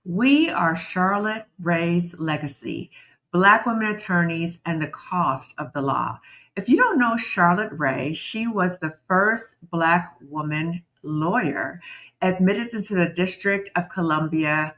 We are Charlotte Ray's legacy, Black women attorneys, and the cost of the law. If you don't know Charlotte Ray, she was the first Black woman lawyer admitted into the District of Columbia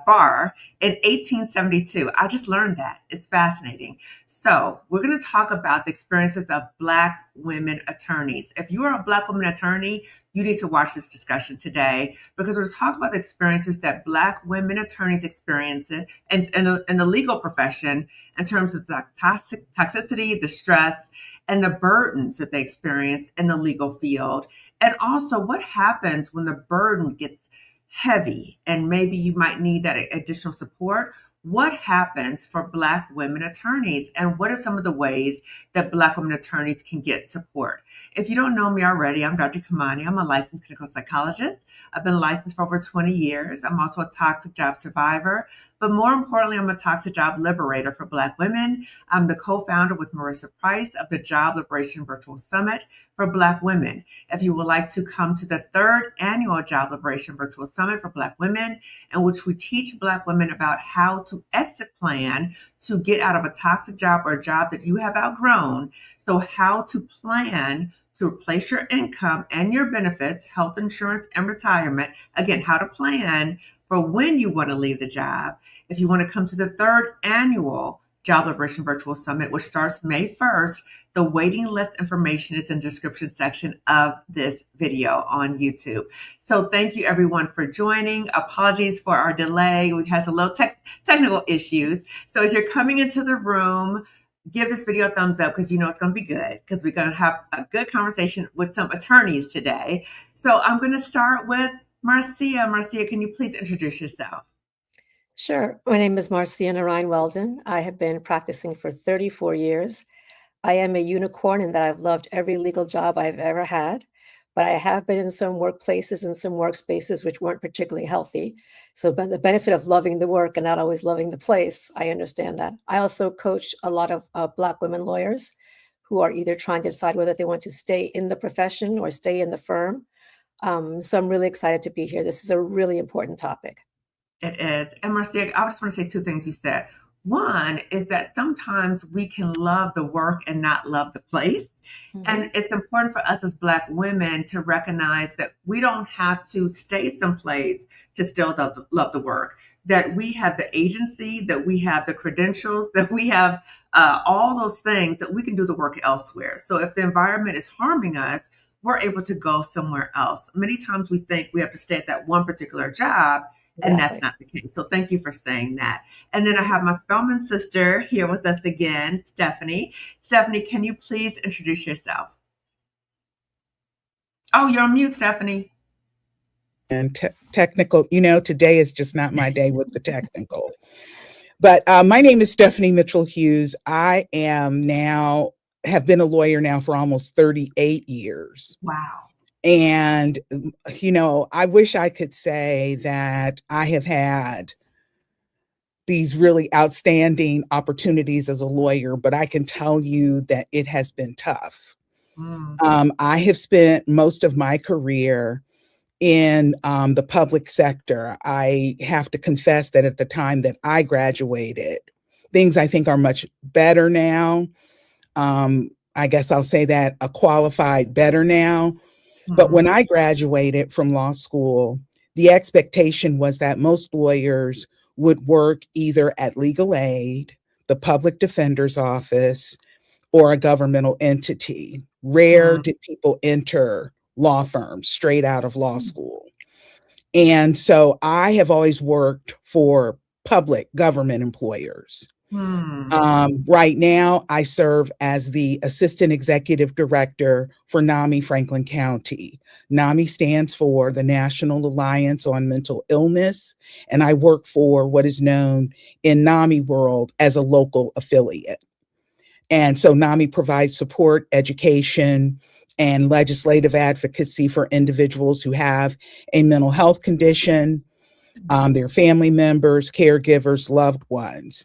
bar in 1872. I just learned that. It's fascinating. So, we're going to talk about the experiences of Black women attorneys. If you are a Black woman attorney, you need to watch this discussion today because we're talking about the experiences that Black women attorneys experience in the legal profession in terms of the toxicity, the stress, and the burdens that they experience in the legal field. And also what happens when the burden gets heavy and maybe you might need that additional support. What happens for Black women attorneys, and what are some of the ways that Black women attorneys can get support? If you don't know me already, I'm Dr. Kamani. I'm a licensed clinical psychologist. I've been licensed for over 20 years. I'm also a toxic job survivor, but more importantly, I'm a toxic job liberator for Black women. I'm the co-founder with Marcia of the Job Liberation Virtual Summit for Black women. If you would like to come to the third annual Job Liberation Virtual Summit for Black women, in which we teach Black women about how to exit plan to get out of a toxic job or a job that you have outgrown. So how to plan to replace your income and your benefits, health insurance and retirement. Again, how to plan for when you want to leave the job. If you want to come to the third annual Job Liberation Virtual Summit, which starts May 1st, the waiting list information is in the description section of this video on YouTube. So thank you everyone for joining. Apologies for our delay. We had some little technical issues. So as you're coming into the room, give this video a thumbs up because you know it's going to be good because we're going to have a good conversation with some attorneys today. So I'm going to start with Marcia. Marcia, can you please introduce yourself? Sure. My name is Marcia Narine Weldon. I have been practicing for 34 years. I am a unicorn in that I've loved every legal job I've ever had, but I have been in some workplaces and some workspaces which weren't particularly healthy. So the benefit of loving the work and not always loving the place, I understand that. I also coach a lot of Black women lawyers who are either trying to decide whether they want to stay in the profession or stay in the firm. So I'm really excited to be here. This is a really important topic. It is. And Marcia, I just want to say two things you said. One is that sometimes we can love the work and not love the place. Mm-hmm. And it's important for us as Black women to recognize that we don't have to stay someplace to still love the work, that we have the agency, that we have the credentials, that we have all those things that we can do the work elsewhere. So if the environment is harming us, we're able to go somewhere else. Many times we think we have to stay at that one particular job, and that's not the case. So thank you for saying that. And then I have my Spelman sister here with us again, Stephanie. Stephanie, can you please introduce yourself? Oh, you're on mute, Stephanie. And technical, today is just not my day with the technical. But my name is Stephanie Mitchell Hughes. I have been a lawyer now for almost 38 years. Wow. And, I wish I could say that I have had these really outstanding opportunities as a lawyer, but I can tell you that it has been tough. I have spent most of my career in the public sector. I have to confess that at the time that I graduated, things I think are much better now. I guess I'll say that a qualified better now. But when I graduated from law school, the expectation was that most lawyers would work either at legal aid, the public defender's office, or a governmental entity. Rare did people enter law firms straight out of law school. And so I have always worked for public government employers. Right now, I serve as the Assistant Executive Director for NAMI Franklin County. NAMI stands for the National Alliance on Mental Illness, and I work for what is known in NAMI world as a local affiliate. And so NAMI provides support, education, and legislative advocacy for individuals who have a mental health condition, their family members, caregivers, loved ones.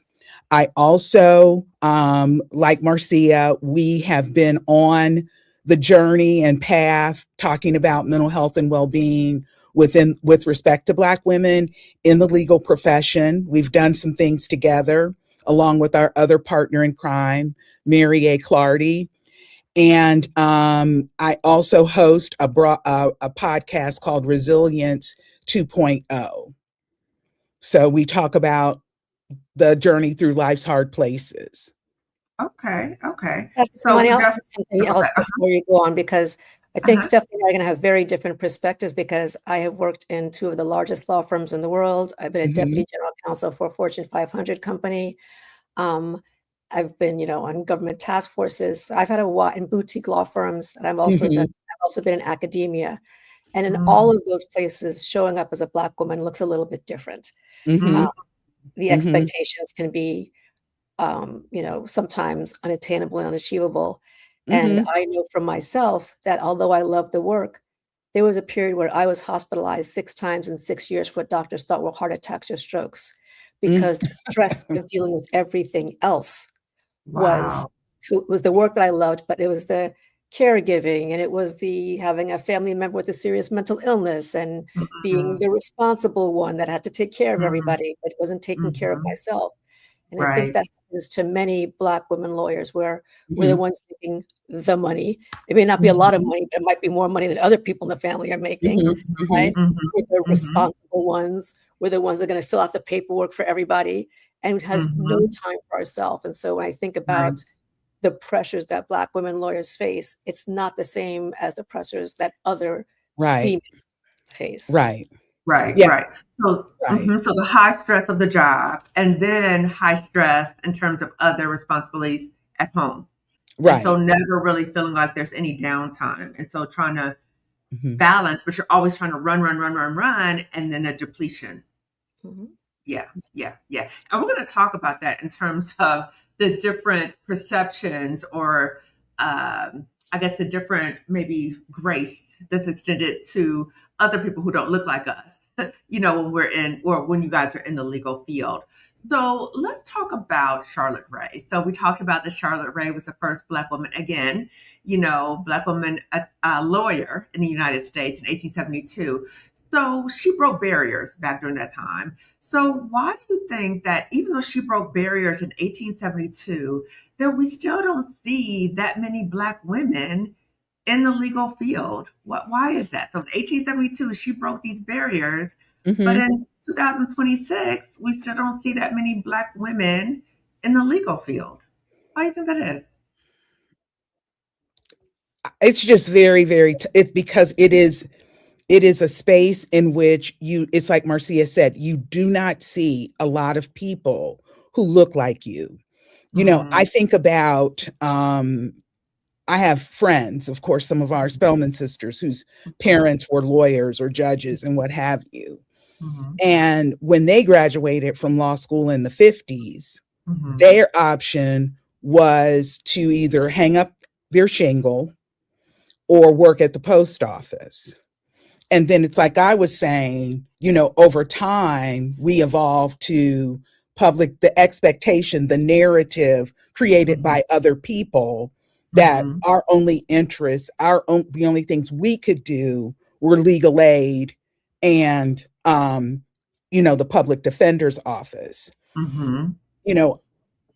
I also, like Marcia, we have been on the journey and path talking about mental health and well-being with respect to Black women in the legal profession. We've done some things together along with our other partner in crime, Mary A. Clardy. And I also host a podcast called Resilience 2.0. So we talk about the journey through life's hard places. Okay. Okay. So Money, we I'll add definitely. something Okay. else before you go on, because I think Stephanie and I are going to have very different perspectives, because I have worked in two of the largest law firms in the world. I've been a deputy general counsel for a Fortune 500 company. I've been, on government task forces. I've had a lot in boutique law firms, and I've also been in academia. And in all of those places, showing up as a Black woman looks a little bit different. Mm-hmm. The expectations can be sometimes unattainable and unachievable. And Mm-hmm. I know from myself that although I love the work, there was a period where I was hospitalized 6 times in 6 years for what doctors thought were heart attacks or strokes, because the stress of dealing with everything else was Wow. was the work that I loved, but it was the caregiving, and it was the having a family member with a serious mental illness and being Mhm. the responsible one that had to take care of Mhm. everybody, but wasn't taking care of Mhm. myself. And I think Right. that happens to many Black women lawyers, where we're the Mm-hmm. ones making the money. It may not be a lot of Mhm. money, but it might be more money than other people in the family are making, Mm-hmm. right? Mhm. We're the Mhm. responsible ones. We're the ones that are going to fill out the paperwork for everybody, and it has no Mhm. time for ourselves. And so when I think Right. about the pressures that Black women lawyers face, it's not the same as the pressures that other Right. females face. Right. Right. Yeah. Right. So, Right. so the high stress of the job, and then high stress in terms of other responsibilities at home. And so Right. never really feeling like there's any downtime. And so trying to Mm-hmm. balance, but you're always trying to run, and then a depletion. Mhm. Yeah, yeah, yeah. And we're going to talk about that in terms of the different perceptions, or I guess the different maybe grace that's extended to other people who don't look like us, when we're in, or when you guys are in the legal field. So let's talk about Charlotte Ray. So we talked about that Charlotte Ray was the first Black woman, again, Black woman, a lawyer in the United States in 1872. So she broke barriers back during that time. So why do you think that even though she broke barriers in 1872, that we still don't see that many Black women in the legal field? Why is that? So in 1872, she broke these barriers, but Mm-hmm. in 2026, we still don't see that many Black women in the legal field. Why do you think that is? It's just very, very, because it is a space in which it's like Marcia said, you do not see a lot of people who look like you. I Mm, think about, I have friends, of course, some of our Spelman sisters whose mhm, parents were lawyers or judges and what have you. mhm, And when they graduated from law school in the 50s, mhm, their option was to either hang up their shingle or work at the post office. And then it's like I was saying, over time, we evolved to the expectation, the narrative created mhm, by other people, that mhm, our only interests, the only things we could do were legal aid and, the public defender's office. mhm, You know,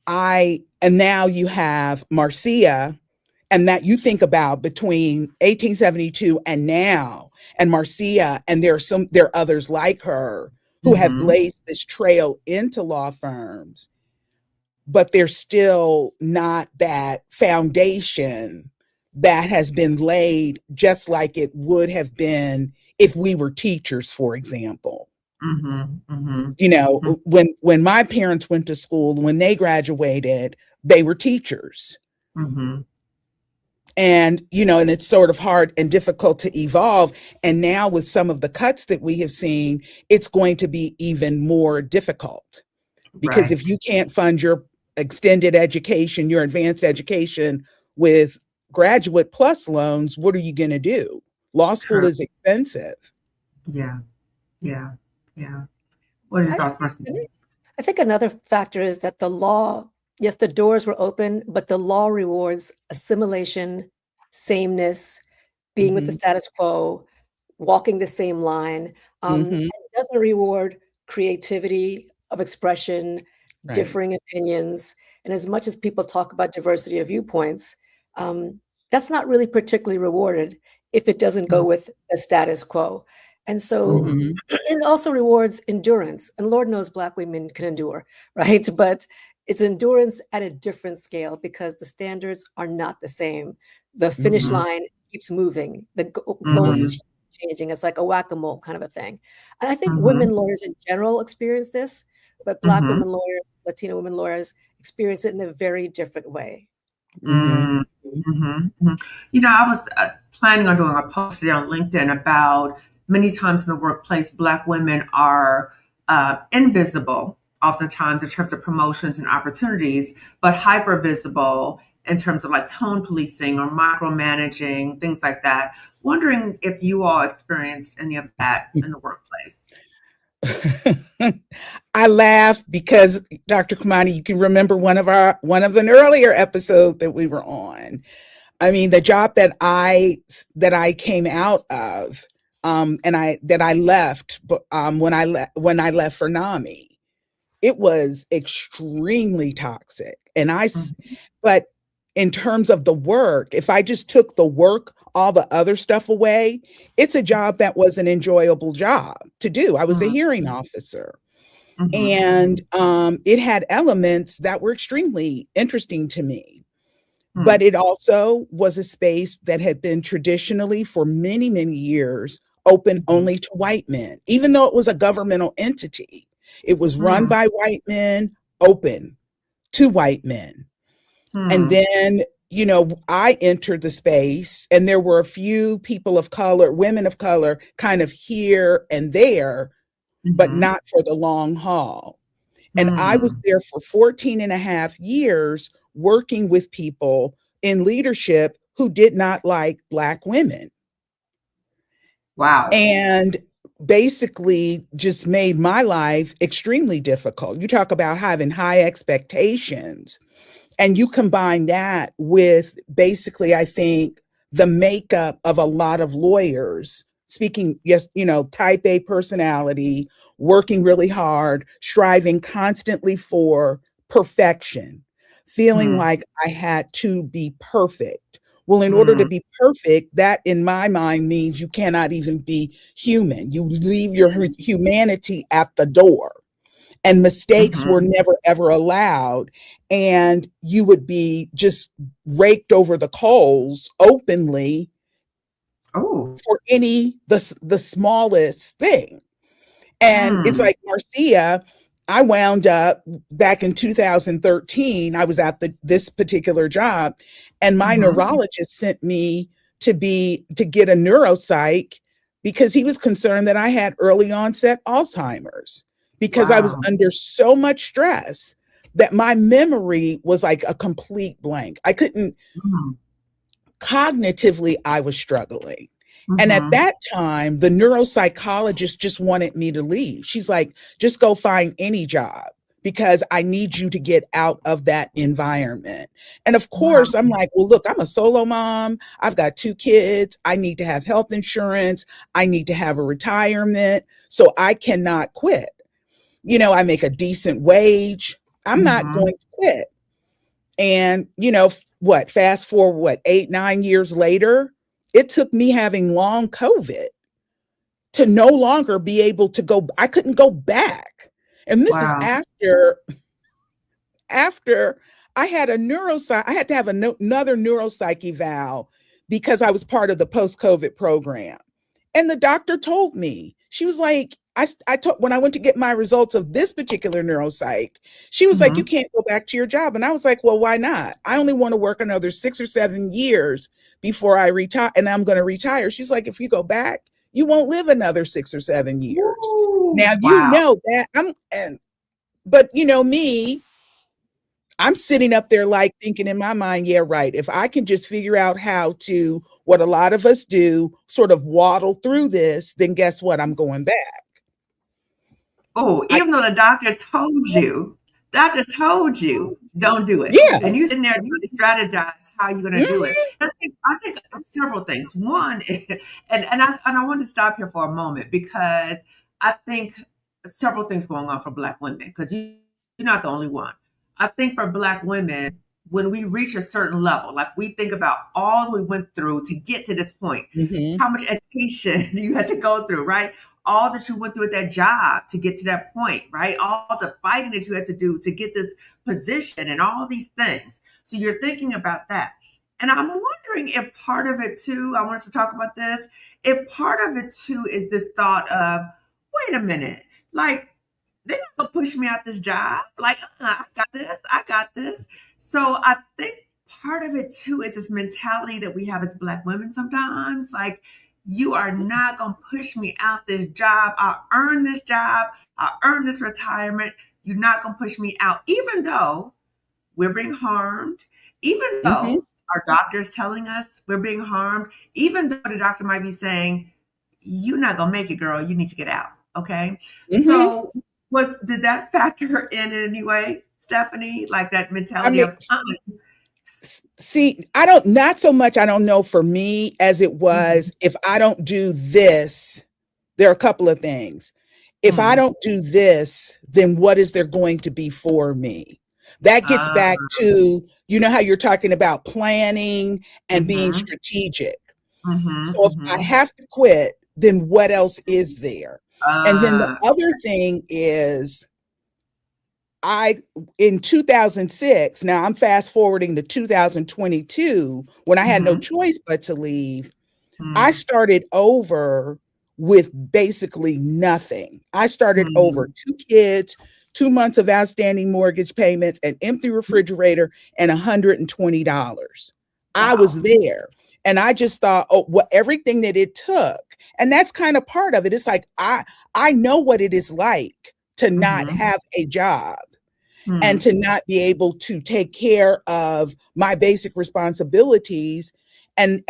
and now you have Marcia, and that you think about between 1872 and now, and Marcia, and there are others like her who have mhm, blazed this trail into law firms, but there's still not that foundation that has been laid, just like it would have been if we were teachers, for example. mhm, mhm, When my parents went to school, when they graduated, they were teachers. mhm, And it's sort of hard and difficult to evolve. And now with some of the cuts that we have seen, it's going to be even more difficult, because right. if you can't fund your extended education, your advanced education with graduate plus loans, what are you going to do? Law school True. is expensive. Yeah, yeah, yeah. What are your I thoughts, think Marcia? I think another factor is that the law, yes, the doors were open, but the law rewards assimilation, sameness, being with the Mhm. status quo, walking the same line. Mhm. It doesn't reward creativity of expression, Right. differing opinions. And as much as people talk about diversity of viewpoints, that's not really particularly rewarded if it doesn't go with the status quo. And so Mhm. it also rewards endurance. And Lord knows Black women can endure, right? But it's endurance at a different scale because the standards are not the same. The finish Mhm. line keeps moving. The goals Mhm. keep changing. It's like a whack-a-mole kind of a thing. And I think Mhm. women lawyers in general experience this, but Black Mhm. women lawyers, Latino women lawyers experience it in a very different way. Mhm. Mm, mhm, mhm. I was planning on doing a post today on LinkedIn about many times in the workplace, Black women are invisible, oftentimes in terms of promotions and opportunities, but hyper visible in terms of like tone policing or micromanaging, things like that. Wondering if you all experienced any of that in the workplace. I laugh because Dr. Kamani, you can remember one of an earlier episode that we were on. I mean, the job that I came out of, and I left, but when I left for NAMI, it was extremely toxic. Mhm. But in terms of the work, if I just took the work, all the other stuff away, it's a job that was an enjoyable job to do. I was a Mhm. hearing officer, Mhm. and it had elements that were extremely interesting to me. But Mhm. it also was a space that had been traditionally, for many, many years, open Mhm. only to white men, even though it was a governmental entity. It was run Mhm. by white men, open to white men. And Mhm. then, I entered the space, and there were a few people of color, women of color, kind of here and there, but Mhm. not for the long haul. And I was Mhm. there for 14 and a half years working with people in leadership who did not like Black women, Wow. and basically just made my life extremely difficult. You talk about having high expectations. And you combine that with basically, I think, the makeup of a lot of lawyers speaking, yes, type A personality, working really hard, striving constantly for perfection, feeling Mhm. like I had to be perfect. Well, in order to Mhm. be perfect, that in my mind means you cannot even be human. You leave your humanity at the door, and mistakes Mhm. were never ever allowed, and you would be just raked over the coals openly Oh. for the smallest thing. And it's Mm. like Marcia, I wound up back in 2013. I was at this particular job, and my Mhm. neurologist sent me to get a neuropsych because he was concerned that I had early onset Alzheimer's because I was Wow. under so much stress that my memory was like a complete blank. I couldn't Mhm. Cognitively, I was struggling. And at Mhm. that time, the neuropsychologist just wanted me to leave. She's like, just go find any job because I need you to get out of that environment. And of Wow. course, I'm like, well, look, I'm a solo mom. I've got 2 kids. I need to have health insurance. I need to have a retirement. So I cannot quit. I make a decent wage. I'm not Mhm. going to quit. And, what, fast forward, 8, 9 years later, it took me having long COVID to no longer be able to go. I couldn't go back. And this is Wow. after I had a neuropsych, I had to have another neuropsych eval because I was part of the post-COVID program. And the doctor told me, she was like, I told when I went to get my results of this particular neuropsych, she was like, you Mhm. can't go back to your job. And I was like, well, why not? I only want to work another 6 or 7 years before I retire, and I'm going to retire. She's like, if you go back, you won't live another 6 or 7 years. Ooh. Now, Wow. that but me, I'm sitting up there like thinking in my mind, yeah, right. If I can just figure out how to, what a lot of us do, sort of waddle through this, then guess what? I'm going back. Oh, I even though the doctor told you, don't do it. Yeah. And you sitting there, you strategize how you're gonna do it. Mhm. And I think I think several things. One, and I want to stop here for a moment because I think several things going on for Black women because you're not the only one. I think for Black women, when we reach a certain level, like we think about all we went through to get to this point, Hmm. how much education you had to go through, right? All that you went through at that job to get to that point, right? All the fighting that you had to do to get this position and all these things. So you're thinking about that. And I'm wondering if part of it too, I want us to talk about this, if part of it too is this thought of, wait a minute, like they're not gonna push me out this job. Like, I got this, I got this. So I think part of it too is this mentality that we have as Black women sometimes. Like, you are not gonna push me out this job. I earned this job, I earned this retirement. You're not gonna push me out, even though we're being harmed, even Hmm. though our doctor is telling us we're being harmed, even though the doctor might be saying, you're not going to make it, girl. You need to get out. Okay. Hmm. So, did that factor in any way, Stephanie? Like that I mentality mean, of, see, not so much, I don't know for me as it mm, was, if I don't do this, there are a couple of things. If I mm, don't do this, then what is there going to be for me? That gets uh, back to, you know, how you're talking about planning and being mm-hmm, strategic. mm-hmm, So if I mm-hmm, have to quit, then what else is there? And then the uh, other thing is, I in 2006, now I'm fast forwarding to 2022 when I had no mm-hmm, choice but to leave. I mm, started over with basically nothing. I started over mm, 2 kids, 2 months of outstanding mortgage payments, an empty refrigerator, and $120. I wow. was there. And I just thought, oh, what everything that it took. And that's kind of part of it. It's like I know what it is like to not Mm-hmm, have a job and mm, to not be able to take care of my basic responsibilities and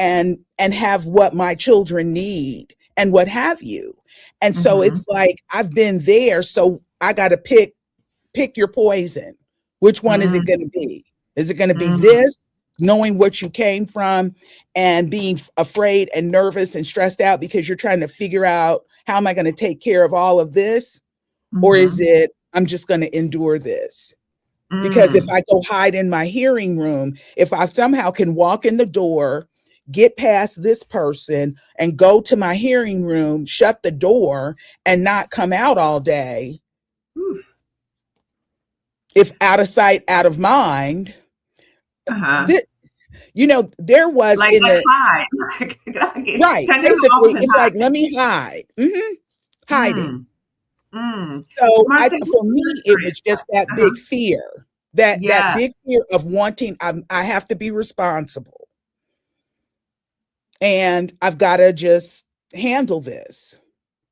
have what my children need and what have you. And so mm-hmm, it's like I've been there, so I got to pick your poison. Which one is it mm, going to be? Is it going to be mm, this, knowing what you came from and being afraid and nervous and stressed out because you're trying to figure out how am I going to take care of all of this, or is mm-hmm, it I'm just going to endure this? Because if mm, I go hide in my hearing room, if I somehow can walk in the door, get past this person and go to my hearing room, shut the door and not come out all day, oof, if out of sight, out of mind, uh-huh. th- there was Like, in the hide. Like, right, can I get in the basically, office and it's like, hide? let me hide. Hiding. Mm, mm. So Marcia, for what's your me, it experience was just that like? Uh-huh. big fear, that Yes, big fear of wanting, I have to be responsible and I've got to just handle this.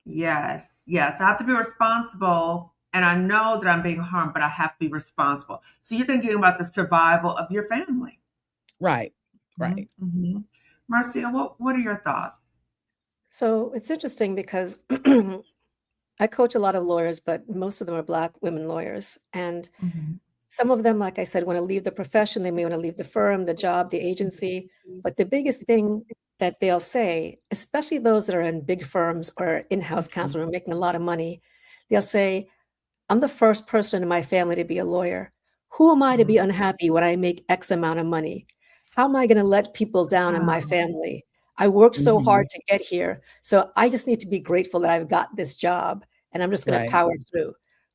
yes, yes. I have to be responsible, and I know that I'm being harmed, but I have to be responsible. So you're thinking about the survival of your family. Right. Right. Mm-hmm. Marcia, what are your thoughts? So it's interesting because I coach a lot of lawyers, but most of them are Black women lawyers. And Mm-hmm. some of them, like I said, want to leave the profession. They may want to leave the firm, the job, the agency. But the biggest thing that they'll say, especially those that are in big firms or in-house counsel who are making a lot of money, they'll say, I'm the first person in my family to be a lawyer. Who am I to be unhappy when I make X amount of money? How am I going to let people down in my Wow. family? I worked so Hmm. hard to get here. So I just need to be grateful that I've got this job and I'm just going to Right. power through.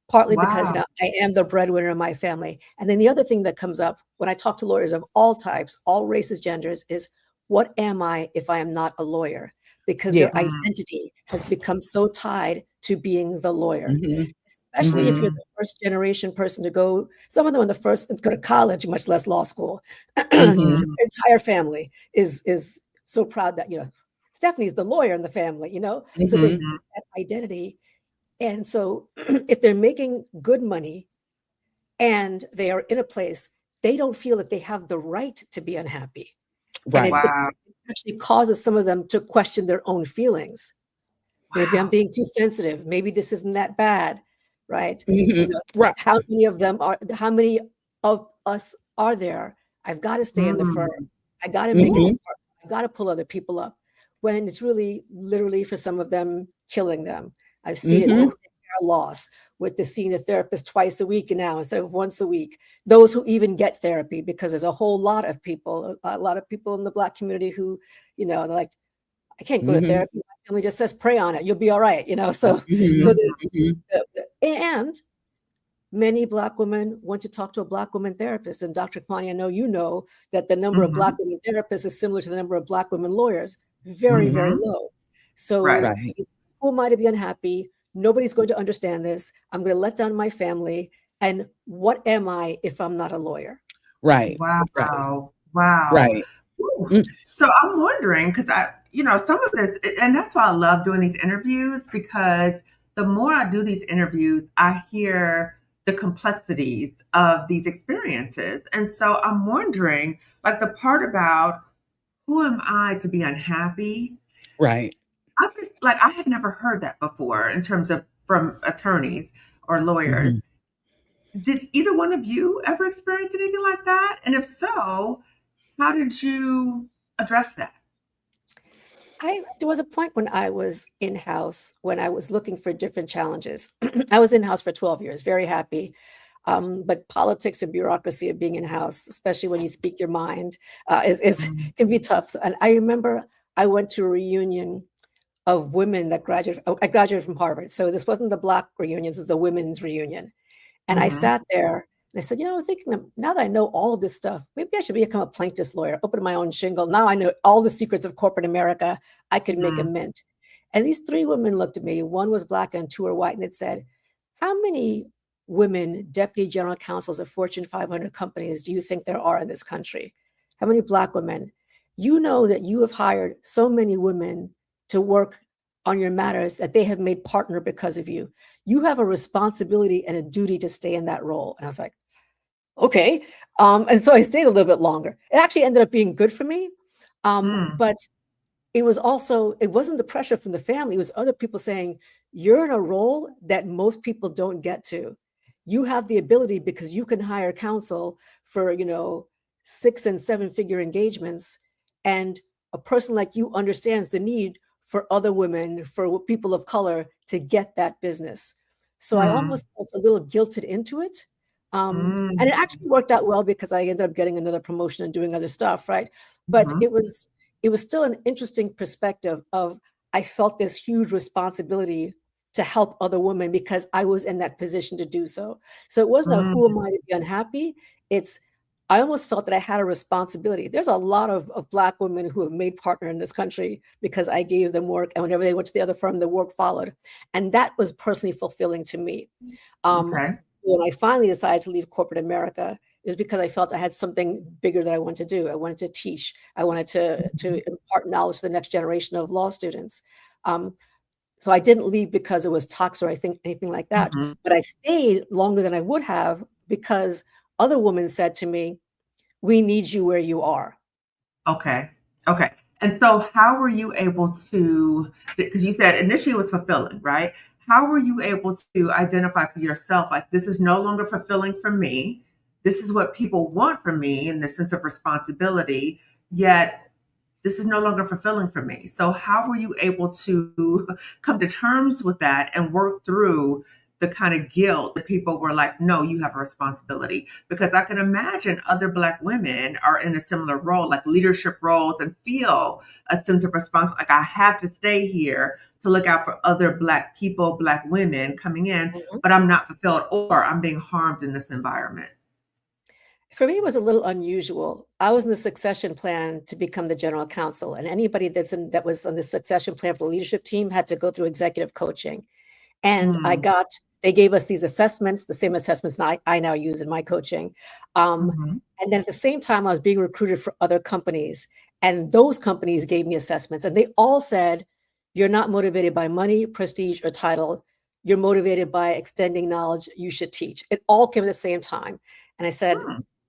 Partly because Wow. I am the breadwinner of my family. And then the other thing that comes up when I talk to lawyers of all types, all races, genders, is what am I if I am not a lawyer? Because Yeah. their Mm, identity has become so tied to being the lawyer, Hmm. especially if Hmm. you're mm, the first generation person to go, some of them are the first to go to college, much less law school. So Hmm. mm, their entire family is so proud that, Stephanie's the lawyer in the family, so they Hmm. mhm, get that identity. And so if they're making good money and they are in a place, they don't feel that they have the right to be unhappy. And Right. it wow. actually causes some of them to question their own feelings. Maybe I'm Wow. being too sensitive. Maybe this isn't that bad, right? Hmm. You know, Right. how many of us are there? I've got to stay in the firm. Mm, I got to make it to Hmm. court. I got to pull other people up when it's really literally for some of them killing them. I've seen it with hair loss, with the seeing the therapist twice a week now instead of once a week. Those who even get therapy, because there's a whole lot of people in the Black community who, they're like, I can't go to therapy. My family just says pray on it, you'll be all right. So there's and many Black women want to talk to a Black woman therapist. And Dr. Kwani, I know you know that the number of Black women therapists is similar to the number of Black women lawyers, very, very low. So Right. who am I to be unhappy? Nobody's going to understand this. I'm going to let down my family. And what am I if I'm not a lawyer? Right. Wow. Right. Wow. Right. So I'm wondering, because some of this, and that's why I love doing these interviews, because the more I do these interviews, I hear the complexities of these experiences. And so I'm wondering, like the part about who am I to be unhappy? Right. I'm just like, I had never heard that before in terms of from attorneys or lawyers. Did either one of you ever experience anything like that? And if so, how did you address that? There was a point when I was in-house, when I was looking for different challenges. I was in-house for 12 years, very happy. But politics and bureaucracy of being in-house, especially when you speak your mind, can be tough. And I remember I went to a reunion of women that graduated. I graduated from Harvard. So this wasn't the Black reunion, this is the women's reunion. And I sat there and I said, I'm thinking now that I know all of this stuff, maybe I should become a plaintiff's lawyer, open my own shingle. Now I know all the secrets of corporate America. I could make a mint. And these three women looked at me. One was Black and two were white. And it said, how many women deputy general counsels of Fortune 500 companies do you think there are in this country? How many Black women? You know that you have hired so many women to work on your matters that they have made partner because of you. You have a responsibility and a duty to stay in that role. And I was like, okay. And so I stayed a little bit longer. It actually ended up being good for me. But it wasn't the pressure from the family. It was other people saying, you're in a role that most people don't get to. You have the ability because you can hire counsel for, 6 and 7 figure engagements. And a person like you understands the need for other women, for people of color to get that business. So I almost felt a little guilted into it. And it actually worked out well because I ended up getting another promotion and doing other stuff, right? But it was still an interesting perspective of, I felt this huge responsibility to help other women because I was in that position to do so. So it wasn't a who am I to be unhappy? I almost felt that I had a responsibility. There's a lot of Black women who have made partner in this country because I gave them work, and whenever they went to the other firm, the work followed. And that was personally fulfilling to me. When I finally decided to leave corporate America, is because I felt I had something bigger that I wanted to do. I wanted to teach. I wanted to impart knowledge to the next generation of law students. So I didn't leave because it was toxic or anything like that. But I stayed longer than I would have because other women said to me, we need you where you are. Okay. And so how were you able to, because you said initially it was fulfilling, right? How were you able to identify for yourself, like, this is no longer fulfilling for me. This is what people want from me in the sense of responsibility, yet this is no longer fulfilling for me. So how were you able to come to terms with that and work through the kind of guilt that people were like, no, you have a responsibility? Because I can imagine other Black women are in a similar role, like leadership roles, and feel a sense of responsibility. Like, I have to stay here to look out for other Black people, Black women coming in, but I'm not fulfilled, or I'm being harmed in this environment. For me, it was a little unusual. I was in the succession plan to become the general counsel, and anybody that was on the succession plan for the leadership team had to go through executive coaching. And they gave us these assessments, the same assessments I now use in my coaching. And then at the same time, I was being recruited for other companies, and those companies gave me assessments, and they all said, you're not motivated by money, prestige, or title. You're motivated by extending knowledge. You should teach. It all came at the same time. And I said,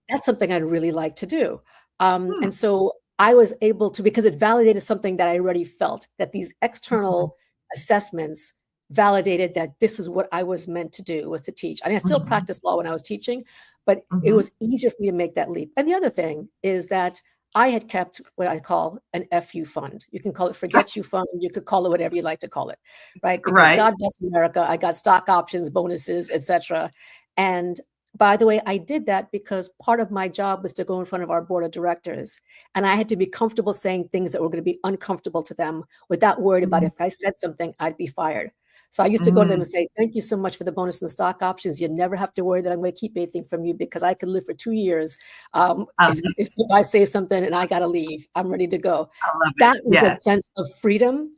that's something I'd really like to do. And so I was able to, because it validated something that I already felt, that these external assessments validated that this is what I was meant to do, was to teach. And I still practiced law when I was teaching, but it was easier for me to make that leap. And the other thing is that I had kept what I call an FU fund. You can call it forget you fund. You could call it whatever you like to call it, right? Because Right. God bless America, I got stock options, bonuses, etc. And by the way, I did that because part of my job was to go in front of our board of directors, and I had to be comfortable saying things that were going to be uncomfortable to them without worried about Mhm. if I said something, I'd be fired. So I used to go to them Mm. and say, thank you so much for the bonus and the stock options. You never have to worry that I'm going to keep anything from you because I could live for 2 years. I If I say something and I got to leave, I'm ready to go. love it. That was a Yes. sense of freedom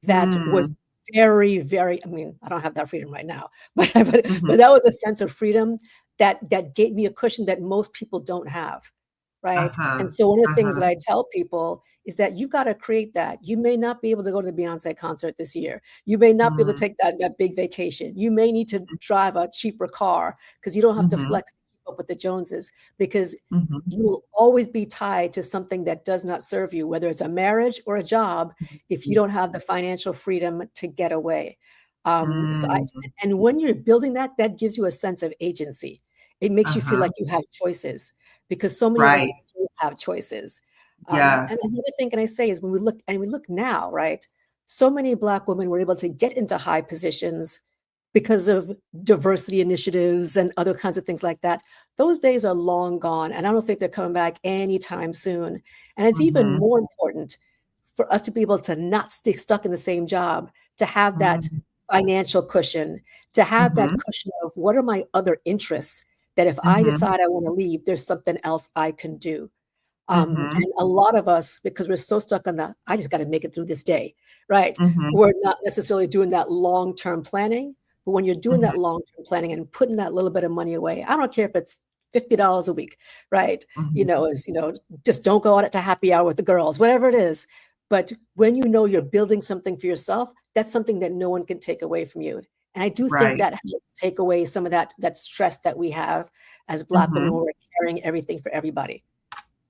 that was Mm. very, very, I mean, I don't have that freedom right now, but Mhm. that was a sense of freedom that gave me a cushion that most people don't have, right? Uh-huh. And so one of the things that Uh-huh. I tell people is that you've got to create that. You may not be able to go to the Beyonce concert this year. You may not be able to Mm. take that big vacation. You may need to drive a cheaper car because you don't have to Mhm. flex to keep up with the Joneses, because Mhm. you will always be tied to something that does not serve you, whether it's a marriage or a job, if you Mhm. don't have the financial freedom to get away. Mm. And when you're building that, that gives you a sense of agency. It makes you feel Uh-huh. like you have choices, because so many of us Right. do have choices. And Yes. another thing can I say is when we look now, right? So many Black women were able to get into high positions because of diversity initiatives and other kinds of things like that. Those days are long gone, and I don't think they're coming back anytime soon. And it's even Mhm. more important for us to be able to not stay stuck in the same job, to have that Mm. financial cushion, to have that Mhm. cushion of what are my other interests, that if I Mhm. decide I want to leave, there's something else I can do. Mhm. And a lot of us, because we're so stuck on the, I just got to make it through this day, right? Mhm. We're not necessarily doing that long-term planning. But when you're doing Mhm. that long-term planning and putting that little bit of money away, I don't care if it's $50 a week, right? Mhm. Just don't go out to happy hour with the girls, whatever it is. But when you know you're building something for yourself, that's something that no one can take away from you. And I do think Right. that helps take away some of that stress that we have as Black women Mhm. when we're carrying everything for everybody.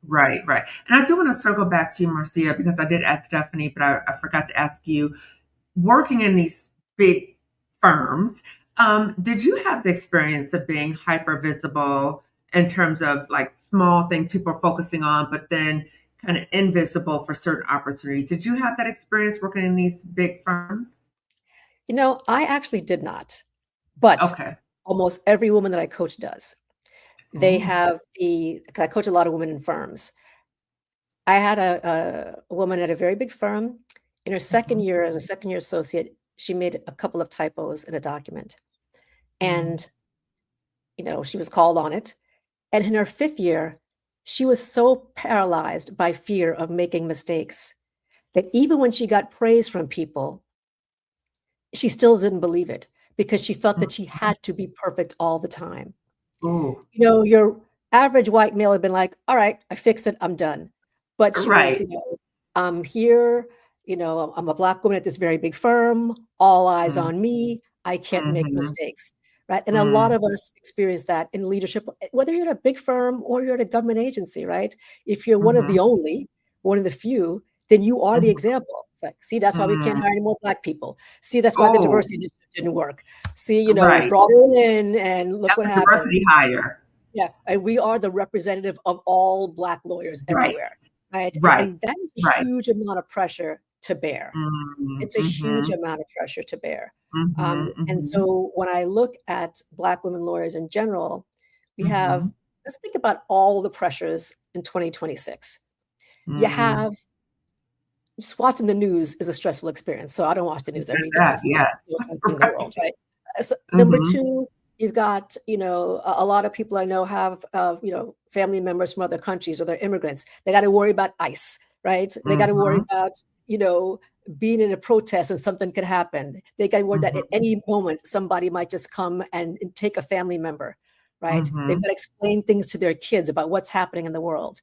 Right, right. And I do want to circle back to you, Marcia, because I did ask Stephanie, but I forgot to ask you, working in these big firms, did you have the experience of being hyper visible in terms of like small things people are focusing on, but then kind of invisible for certain opportunities? Did you have that experience working in these big firms? I actually did not, but Okay. almost every woman that I coach does. They Oh. have 'cause I coach a lot of women in firms. I had a woman at a very big firm. In her second Mhm. year as a second year associate, she made a couple of typos in a document. Mm. And, she was called on it. And in her fifth year, she was so paralyzed by fear of making mistakes that even when she got praise from people, she still didn't believe it because she felt that she Mhm. had to be perfect all the time. Ooh. Your average white male had been like, all right, I fixed it, I'm done. But she was, Right. I'm here, I'm a Black woman at this very big firm, all eyes Mm. on me, I can't make Mhm. mistakes. Right. And a lot Mm. of us experience that in leadership, whether you're at a big firm or you're at a government agency, right? If you're one of Mhm. the only, one of the few, then you are the Mhm. example. It's like, see, that's why we can't Mm. hire any more Black people. See, that's why the Oh, diversity initiative didn't work. See, we right. brought her in and look That's what a happened. diversity hire. Yeah, and we are the representative of all Black lawyers Right. everywhere, right? Right. And that is a Right. huge amount of pressure to bear. Mm. It's a huge Mhm. amount of pressure to bear. Mhm. And Mhm. so when I look at Black women lawyers in general, we have, Mhm. let's think about all the pressures in 2026. You Mm. have just watching the news is a stressful experience. So I don't watch the news. I There's read the that, news. yes. Feel something in the Right. world, right? So, number Mhm. two, you've got, a lot of people I know have, family members from other countries or they're immigrants. They got to worry about ICE, right? They got to worry Mhm. about, being in a protest and something could happen. They got to worry that at Mhm. any moment somebody might just come and take a family member, right? They've Mhm. got to explain things to their kids about what's happening in the world.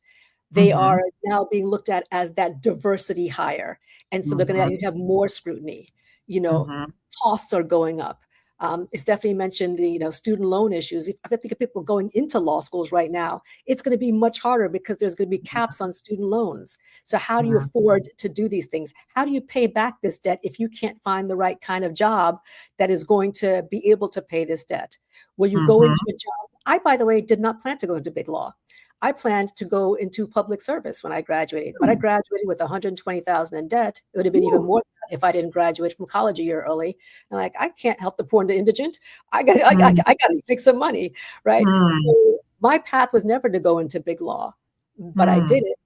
They Mhm. are now being looked at as that diversity hire. And so they're going Mhm. to have more scrutiny. You know, Mhm. costs are going up. Stephanie mentioned the student loan issues. I think of people going into law schools right now, it's going to be much harder because there's going to be caps on student loans. So how do you Mhm. afford to do these things? How do you pay back this debt if you can't find the right kind of job that is going to be able to pay this debt? Will you go Mhm. into a job? I, by the way, did not plan to go into big law. I planned to go into public service when I graduated, but I graduated with 120,000 in debt. It would have been even Ooh. more if I didn't graduate from college a year early. And like, I can't help the poor and the indigent. I got to make some money, right? Mm. So my path was never to go into big law, but I Mm. did it.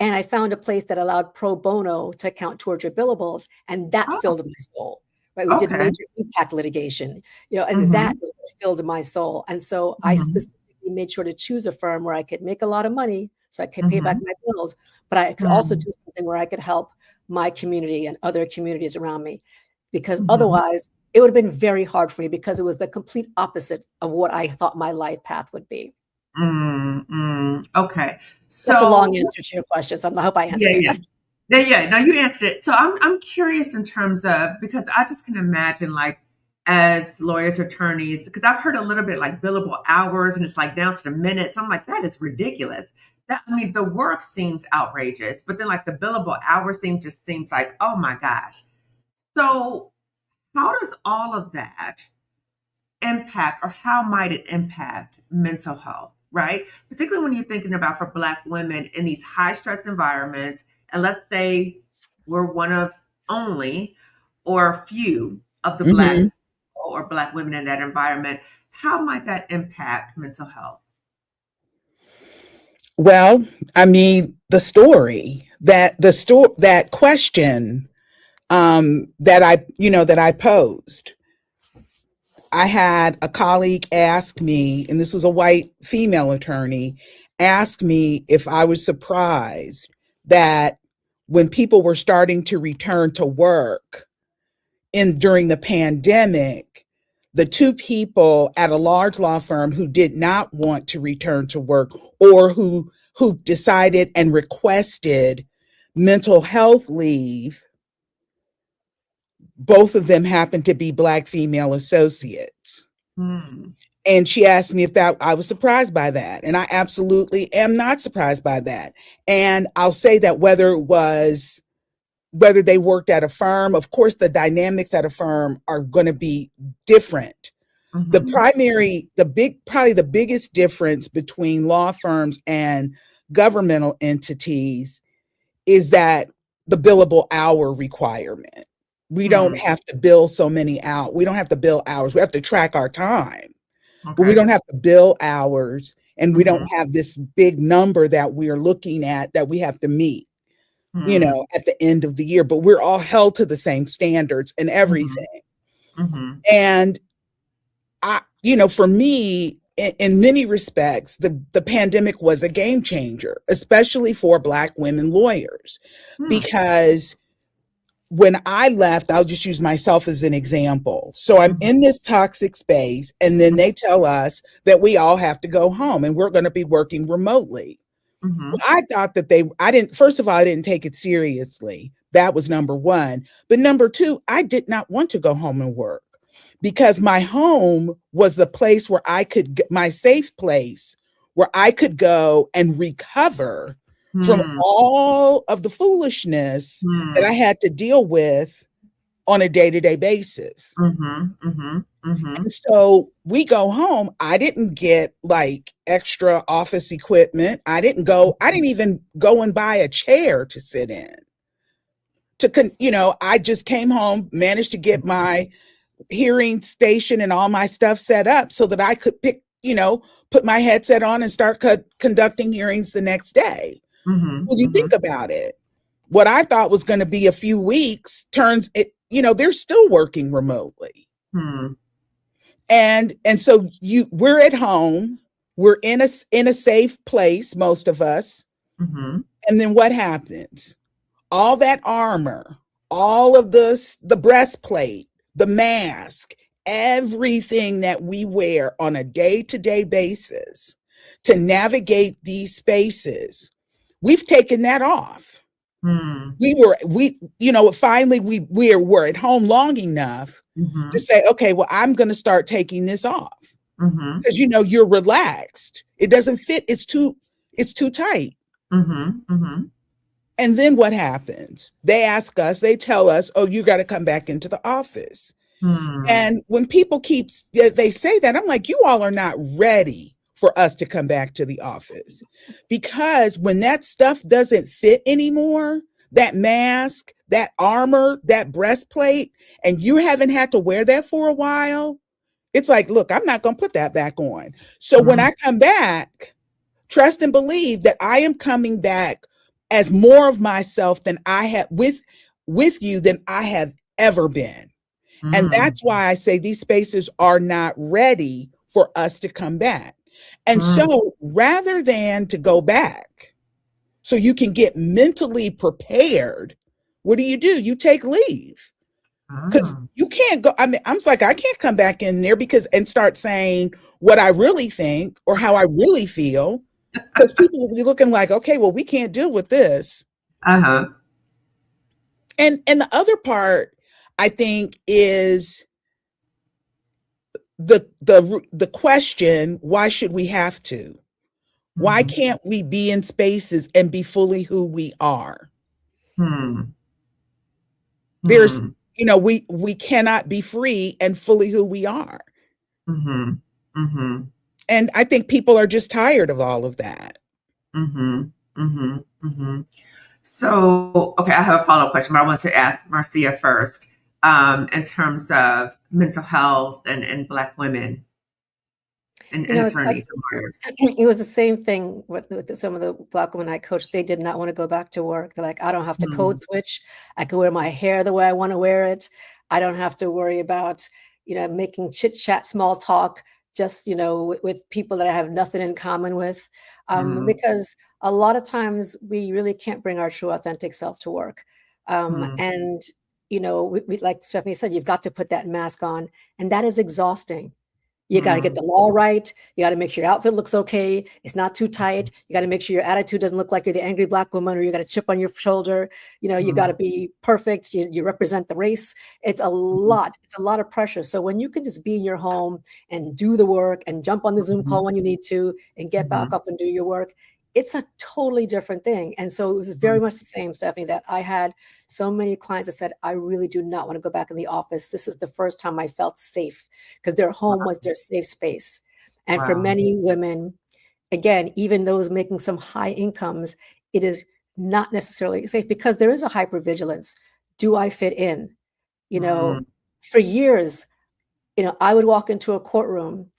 And I found a place that allowed pro bono to count towards your billables, and that Oh, filled my soul. Right? We did okay. major impact litigation, and that Mhm. was what filled my soul. And so I Mhm. specifically made sure to choose a firm where I could make a lot of money so I could pay back Mhm. my bills, but I could also Mm. do something where I could help my community and other communities around me. Because Mhm. otherwise, it would have been very hard for me because it was the complete opposite of what I thought my life path would be. Mm. Mm. Okay. That's a long So answer to your question. So I hope I yeah, answered yeah. it. Yeah, yeah. No, you answered it. So I'm curious in terms of, because I just can imagine, like, as lawyers, attorneys, because I've heard a little bit like billable hours and it's like down to the minutes. I'm like, that is ridiculous. That, I mean, the work seems outrageous, but then like the billable hours just seems like, oh my gosh. So how does all of that impact, or how might it impact mental health, right? Particularly when you're thinking about for Black women in these high stress environments, and let's say we're one of only or a few of the Mhm. Black women in that environment. How might that impact mental health? Well, I mean, that question that I posed. I had a colleague ask me, and this was a white female attorney, ask me if I was surprised that when people were starting to return to work in during the pandemic, the two people at a large law firm who did not want to return to work, or who decided and requested mental health leave, both of them happened to be Black female associates. Hmm. And she asked me if that I was surprised by that. And I absolutely am not surprised by that. And I'll say that whether they worked at a firm, of course the dynamics at a firm are going to be different. Mm-hmm. Probably the biggest difference between law firms and governmental entities is that the billable hour requirement. We don't Hmm. have to bill so many out. We don't have to bill hours. We have to track our time, but we Okay. don't have to bill hours, and we don't Mm-hmm. have this big number that we are looking at that we have to meet, Hmm. at the end of the year, but we're all held to the same standards and Mm-hmm. everything. Mm-hmm. And for me, in many respects, the pandemic was a game changer, especially for Black women lawyers, Hmm. because when I left, I'll just use myself as an example. So I'm Mm-hmm. in this toxic space, and then they tell us that we all have to go home and we're going to be working remotely. Mm-hmm. Well, I thought I didn't, first of all, I didn't take it seriously. That was number one. But number two, I did not want to go home and work, because my home was the place where my safe place where I could go and recover from Hmm. all of the foolishness that I Hmm. had to deal with on a day-to-day basis. Mhm, mhm, mhm, And so we go home. I didn't get like extra office equipment. I didn't even go and buy a chair to sit in. I just came home, managed to get my hearing station and all my stuff set up so that I could put my headset on and start conducting hearings the next day. mhm, When you think mhm, about it, what I thought was going to be a few weeks they're still working remotely. hmm, And so we're at home, we're in a safe place, most of us. mhm, And then what happens? All that armor, all of the breastplate, the mask, everything that we wear on a day-to-day basis to navigate these spaces, we've taken that off. hmm, Finally we're at home long enough to mhm, say, okay, well, I'm going to start taking this off, mhm, because you're relaxed. It doesn't fit. It's too tight. mhm, mhm, And then what happens? They tell us, oh, you got to come back into the office. hmm, And when they say that, I'm like, you all are not ready for us to come back to the office. Because when that stuff doesn't fit anymore, that mask, that armor, that breastplate, and you haven't had to wear that for a while, it's like, look, I'm not going to put that back on. So when Mm, I come back, trust and believe that I am coming back as more of myself than I have with you than I have ever been. And mm, that's why I say these spaces are not ready for us to come back. And mm, so rather than to go back so you can get mentally prepared, what do? You take leave. Because mm. you can't go. I mean, I'm like, I can't come back in there because and start saying what I really think or how I really feel. Because people will be looking like, okay, well, we can't deal with this. Uh-huh. And the other part, I think, is the question, why should we have to? Why Mm, can't we be in spaces and be fully who we are? hmm, There's, hmm, we cannot be free and fully who we are. mm-hmm, mm-hmm, And I think people are just tired of all of that. mm-hmm, mm-hmm, mm-hmm. So, okay, I have a follow-up question, but I want to ask Marcia first, in terms of mental health and Black women and It's like attorneys and lawyers. it was the same thing with some of the Black women I coached. They did not want to go back to work. They're like, I don't have to Mm, code switch. I can wear my hair the way I want to wear it. I don't have to worry about, making chit chat, small talk, just, with people that I have nothing in common with. mm, Because a lot of times we really can't bring our true authentic self to work. mm, And, like Stephanie said, you've got to put that mask on, and that is exhausting. You got to get mm, the law right. You got to make sure your outfit looks okay. It's not too tight. You got to make sure your attitude doesn't look like you're the angry Black woman or you got a chip on your shoulder. You got to mm, be perfect. You represent the race. It's a mhm, lot. It's a lot of pressure. So when you can just be in your home and do the work and jump on the Zoom mhm, call when you need to and get back mhm, up and do your work, it's a totally different thing. And so it was mhm, very much the same, Stephanie, that I had so many clients that said, I really do not want to go back in the office. This is the first time I felt safe because their home wow, was their safe space. And for wow, many women, again, even those making some high incomes, it is not necessarily safe because there is a hypervigilance. Do I fit in? You mm, know, for years, I would walk into a courtroom,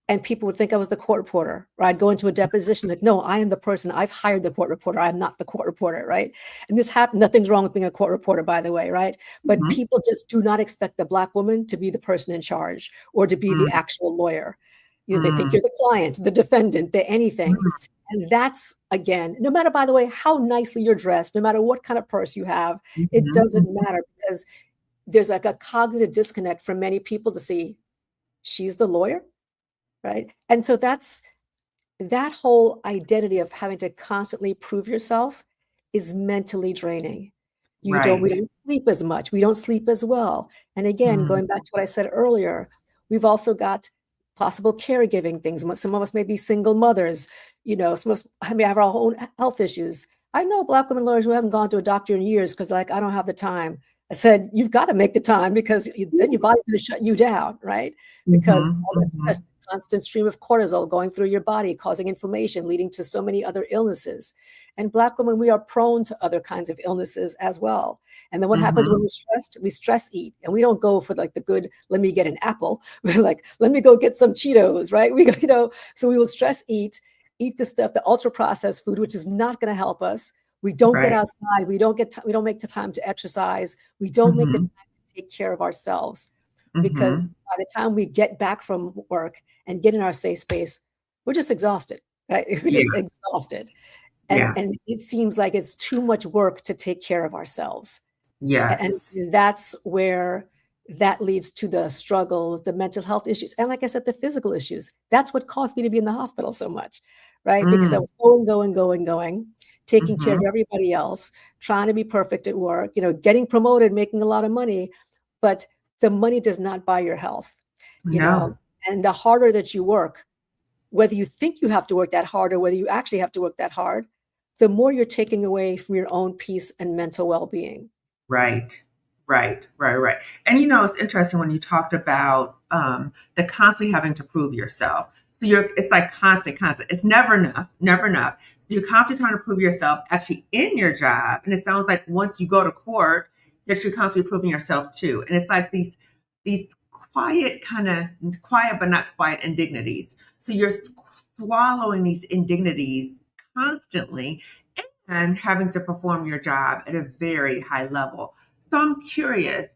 and people would think I was the court reporter, or I'd go into a deposition like, no, I am the person. I've hired the court reporter. I'm not the court reporter, right? And this happened. Nothing's wrong with being a court reporter, by the way, right? But mhm, people just do not expect the Black woman to be the person in charge or to be the mm, actual lawyer. They think mm, you're the client, the defendant, the anything. mhm, And that's, again, no matter, by the way, how nicely you're dressed, no matter what kind of purse you have, it mhm, doesn't matter because there's like a cognitive disconnect for many people to see she's the lawyer, right? And so that whole identity of having to constantly prove yourself is mentally draining. We right. don't sleep as much. We don't sleep as well. And again, Mm, going back to what I said earlier, we've also got possible caregiving things. Some of us may be single mothers, some of us may have our own health issues. I know Black women lawyers who haven't gone to a doctor in years because like, I don't have the time. I said, you've got to make the time because then your body's going to shut you down, right? Because mhm, all that mhm, stress, constant stream of cortisol going through your body, causing inflammation, leading to so many other illnesses. And Black women, we are prone to other kinds of illnesses as well. And then what happens mhm, when we're stressed? We stress eat, and we don't go for like the good, let me get an apple. We're like, let me go get some Cheetos, right? We go, so we will stress eat the stuff, the ultra processed food, which is not going to help us. We don't get right. outside. We don't make the time to exercise. We don't make the Mhm, time to take care of ourselves because mhm, by the time we get back from work and get in our safe space, we're just exhausted, right? We're yeah, just exhausted. And yeah, and it seems like it's too much work to take care of ourselves. And yes. that's where that leads to the struggles, the mental health issues, and like I said, the physical issues. That's what caused me to be in the hospital so much, right? Because I Mm, was going, taking care of mhm, everybody else, trying to be perfect at work, getting promoted, making a lot of money, but the money does not buy your health, you know. no, And the harder that you work, whether you think you have to work that hard or whether you actually have to work that hard, the more you're taking away from your own peace and mental well-being. right, right, right, right. And it's interesting when you talked about the constantly having to prove yourself. So it's like constant. It's never enough, never enough. So you're constantly trying to prove yourself actually in your job. And it sounds like once you go to court, that you're constantly proving yourself too. And it's like these quiet but not quiet indignities. So you're swallowing these indignities constantly and having to perform your job at a very high level. So I'm curious,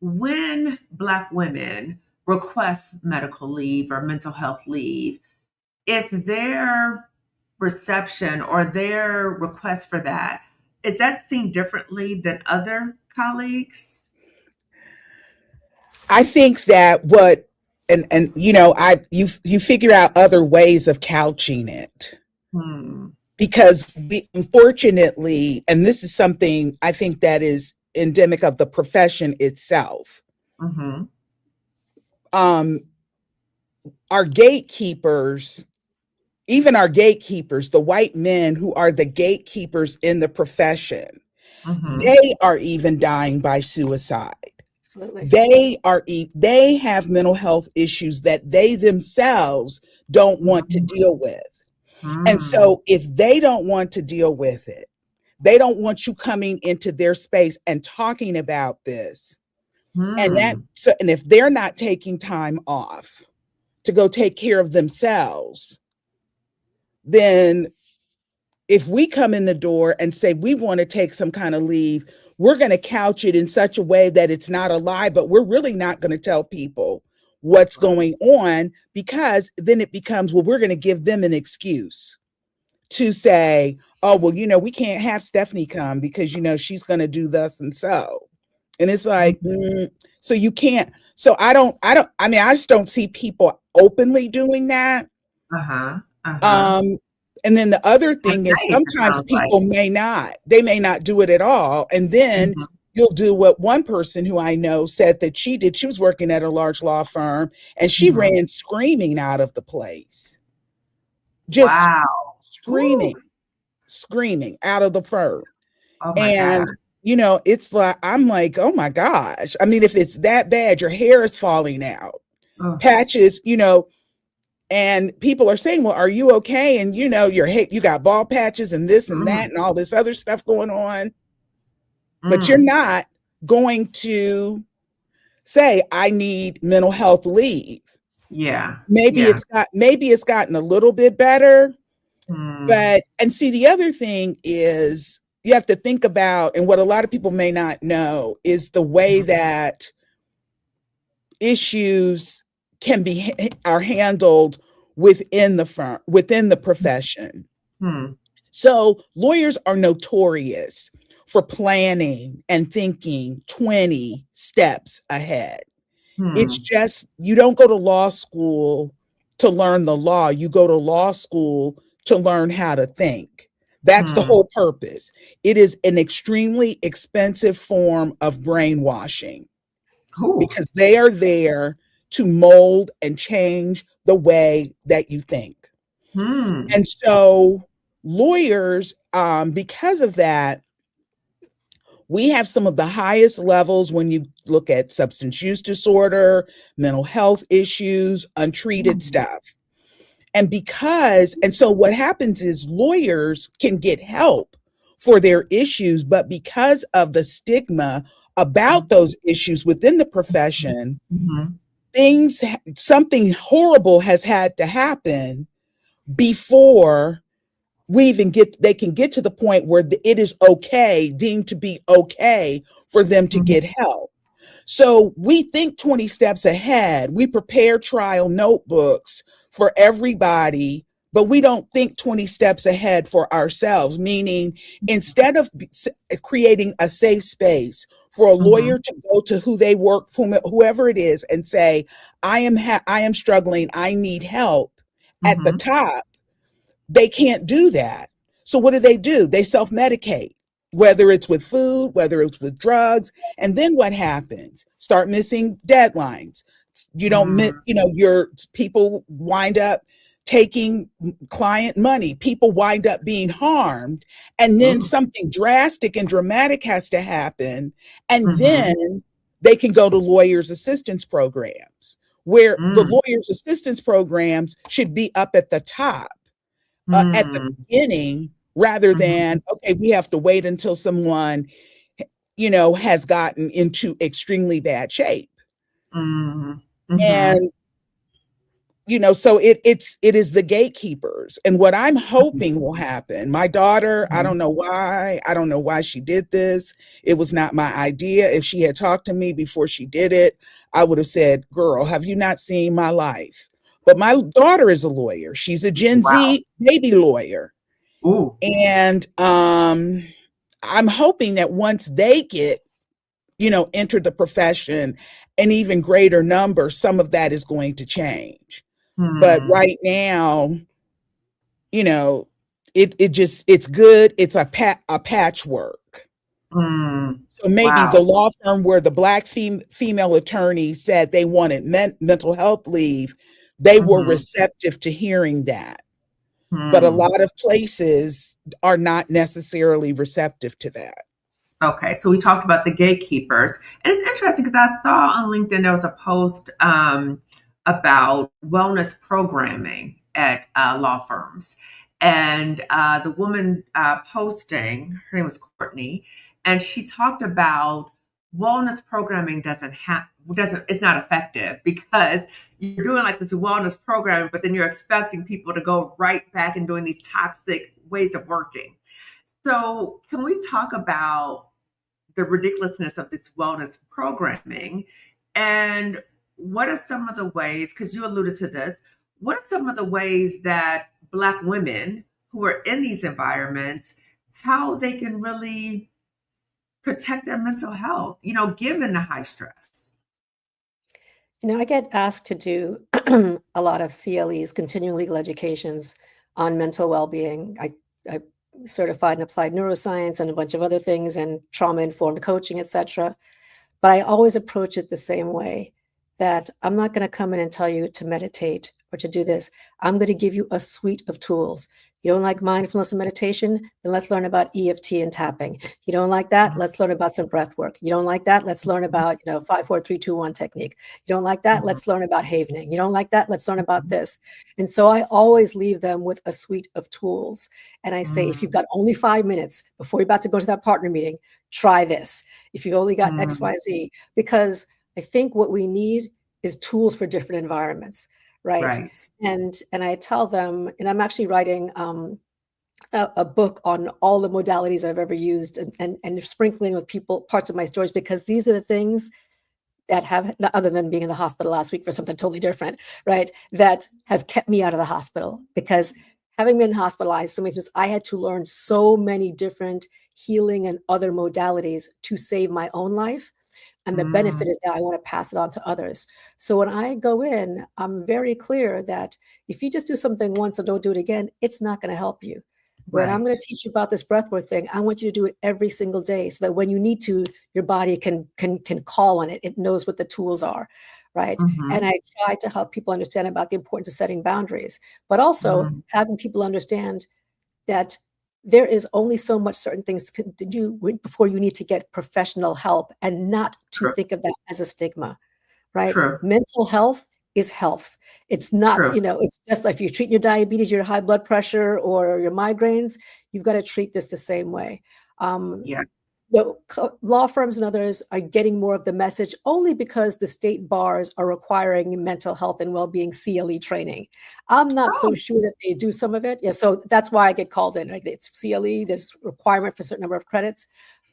when Black women request medical leave or mental health leave, is their reception or their request for that, is that seen differently than other colleagues? I think that what and you know, you figure out other ways of couching it, Hmm. because we unfortunately, and this is something I think that is endemic of the profession itself. Mm-hmm. Um, our gatekeepers, even our gatekeepers, the white men who are the gatekeepers in the profession, Mm-hmm. they are even dying by suicide. Absolutely. They have mental health issues that they themselves don't want to deal with. And Mm-hmm. so if they don't want to deal with it, they don't want you coming into their space and talking about this. Hmm. And if they're not taking time off to go take care of themselves, then if we come in the door and say we want to take some kind of leave, we're going to couch it in such a way that it's not a lie, but we're really not going to tell people what's going on, because then it becomes, well, we're going to give them an excuse to say, oh, well, we can't have Stephanie come because, she's going to do thus and so. And it's like, so you can't. So I mean, I just don't see people openly doing that. Uh-huh. Uh-huh. Um, and then the other And thing is safe, it sometimes sounds like. people they may not do it at all. And then Mhm. you'll do what one person who I know said that she did. She was working at a large law firm and she Mhm. ran screaming out of the place, just Wow. Ooh. screaming out of the firm. Oh my God. And, it's like, I'm like, oh my gosh. I mean, if it's that bad, your hair is falling out, Oh. patches, and people are saying, well, are you okay? And you got bald patches and this and Mm. that and all this other stuff going on, but you're Mm. not going to say, I need mental health leave. Yeah. Maybe Yeah. it's gotten a little bit better, Mm. but and see, the other thing is you have to think about, and what a lot of people may not know is the way Mhm. that issues are handled within the firm, within the profession. Hmm. So lawyers are notorious for planning and thinking 20 steps ahead. It's Hmm. just, you don't go to law school to learn the law. You go to law school to learn how to think. That's the Hmm. whole purpose. It is an extremely expensive form of brainwashing, Ooh. because they are there to mold and change the way that you think. Hmm. And so lawyers, because of that, we have some of the highest levels when you look at substance use disorder, mental health issues, untreated Hmm. stuff. And so what happens is lawyers can get help for their issues, but because of the stigma about those issues within the profession, Mhm. something horrible has had to happen before they can get to the point where it is okay, deemed to be okay for them to Mhm. get help. So we think 20 steps ahead. We prepare trial notebooks for everybody, but we don't think 20 steps ahead for ourselves, meaning instead of creating a safe space for a Mhm. lawyer to go to who they work, whoever it is, and say, I am struggling, I need help at the Mhm. top, they can't do that. So what do? They self-medicate, whether it's with food, whether it's with drugs. And then what happens? Start missing deadlines. You don't miss, Mm. your people wind up taking client money. People wind up being harmed. And then Ooh. something drastic and dramatic has to happen. And Mhm. then they can go to lawyers assistance programs, where the Mm, lawyer's assistance programs should be up at the top, at the mm, beginning, rather mhm, than, okay, we have to wait until someone, has gotten into extremely bad shape. mhm, mhm, And so it is the gatekeepers. And what I'm hoping will happen, my daughter, I mhm. don't know why she did this. It was not my idea. If she had talked to me before she did it, I would have said, girl, have you not seen my life? But my daughter is a lawyer. She's a Gen Wow. Z baby lawyer. Ooh. And I'm hoping that once they get, enter the profession, an even greater number, some of that is going to change. But Hmm. right now, you know, it's good. It's a patchwork. Mm. So maybe the Wow. law firm where the black female attorney said they wanted mental health leave, they were Mhm. receptive to hearing that. But a Hmm. lot of places are not necessarily receptive to that. Okay, so we talked about the gatekeepers, and it's interesting because I saw on LinkedIn there was a post about wellness programming at law firms, and the woman posting, her name was Courtney, and she talked about wellness programming doesn't it's not effective because you're doing like this wellness programming, but then you're expecting people to go right back and doing these toxic ways of working. So, can we talk about the ridiculousness of this wellness programming? And what are some of the ways, because you alluded to this, what are some of the ways that Black women who are in these environments, how they can really protect their mental health, given the high stress? I get asked to do a lot of CLEs, continuing legal educations on mental well-being. I certified in applied neuroscience and a bunch of other things and trauma-informed coaching, etc. But I always approach it the same way, that I'm not going to come in and tell you to meditate or to do this. I'm going to give you a suite of tools. You don't like mindfulness and meditation? Then let's learn about EFT and tapping. You don't like that? Let's learn about some breath work. You don't like that? Let's learn about, 5, 4, 3, 2, 1 technique. You don't like that? Mhm, Let's learn about havening. You don't like that? Let's learn about this. And so I always leave them with a suite of tools. And I say, if you've mhm, got only 5 minutes before you're about to go to that partner meeting, try this. If you've only got mhm. XYZ, because I think what we need is tools for different environments, right? Right. And I tell them, and I'm actually writing a book on all the modalities I've ever used, and sprinkling with people parts of my stories, because these are the things that have, other than being in the hospital last week for something totally different, right? That have kept me out of the hospital, because having been hospitalized so many times, I had to learn so many different healing and other modalities to save my own life. And the benefit Mm, is that I want to pass it on to others. So when I go in, I'm very clear that if you just do something once and don't do it again, it's not going to help you. When I'm right. going to teach you about this breathwork thing, I want you to do it every single day so that when you need to, your body can call on it. It knows what the tools are, right? And Mhm, I try to help people understand about the importance of setting boundaries, but also mhm. having people understand that there is only so much certain things to do before you need to get professional help, and not to True. think of that as a stigma, right? True. Mental health is health. It's not, True. it's just like if you're treating your diabetes, your high blood pressure, or your migraines, you've got to treat this the same way. Um, Yeah. Law firms and others are getting more of the message only because the state bars are requiring mental health and well-being CLE training. I'm not so Oh. sure that they do some of it. Yeah, so that's why I get called in. Like, it's CLE, there's requirement for a certain number of credits.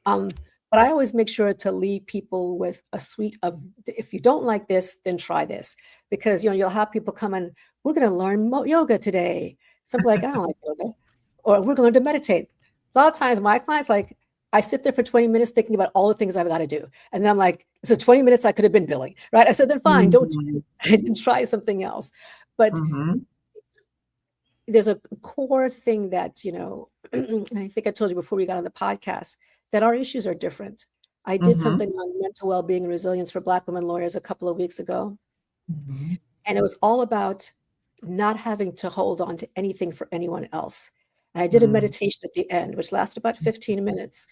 But I always make sure to leave people with a suite of, if you don't like this, then try this. Because you'll have people come in, we're going to learn yoga today. Something like, I don't like yoga. Or we're going to learn to meditate. A lot of times my clients, like, I sit there for 20 minutes thinking about all the things I've got to do. And then I'm like, so 20 minutes I could have been billing, right? I said, then fine, don't do Mhm, it. And try something else. But mhm, there's a core thing that, I think I told you before we got on the podcast, that our issues are different. I did mhm, something on mental well-being and resilience for Black women lawyers a couple of weeks ago. mhm, And it was all about not having to hold on to anything for anyone else. And I did a mhm, meditation at the end, which lasted about 15 minutes,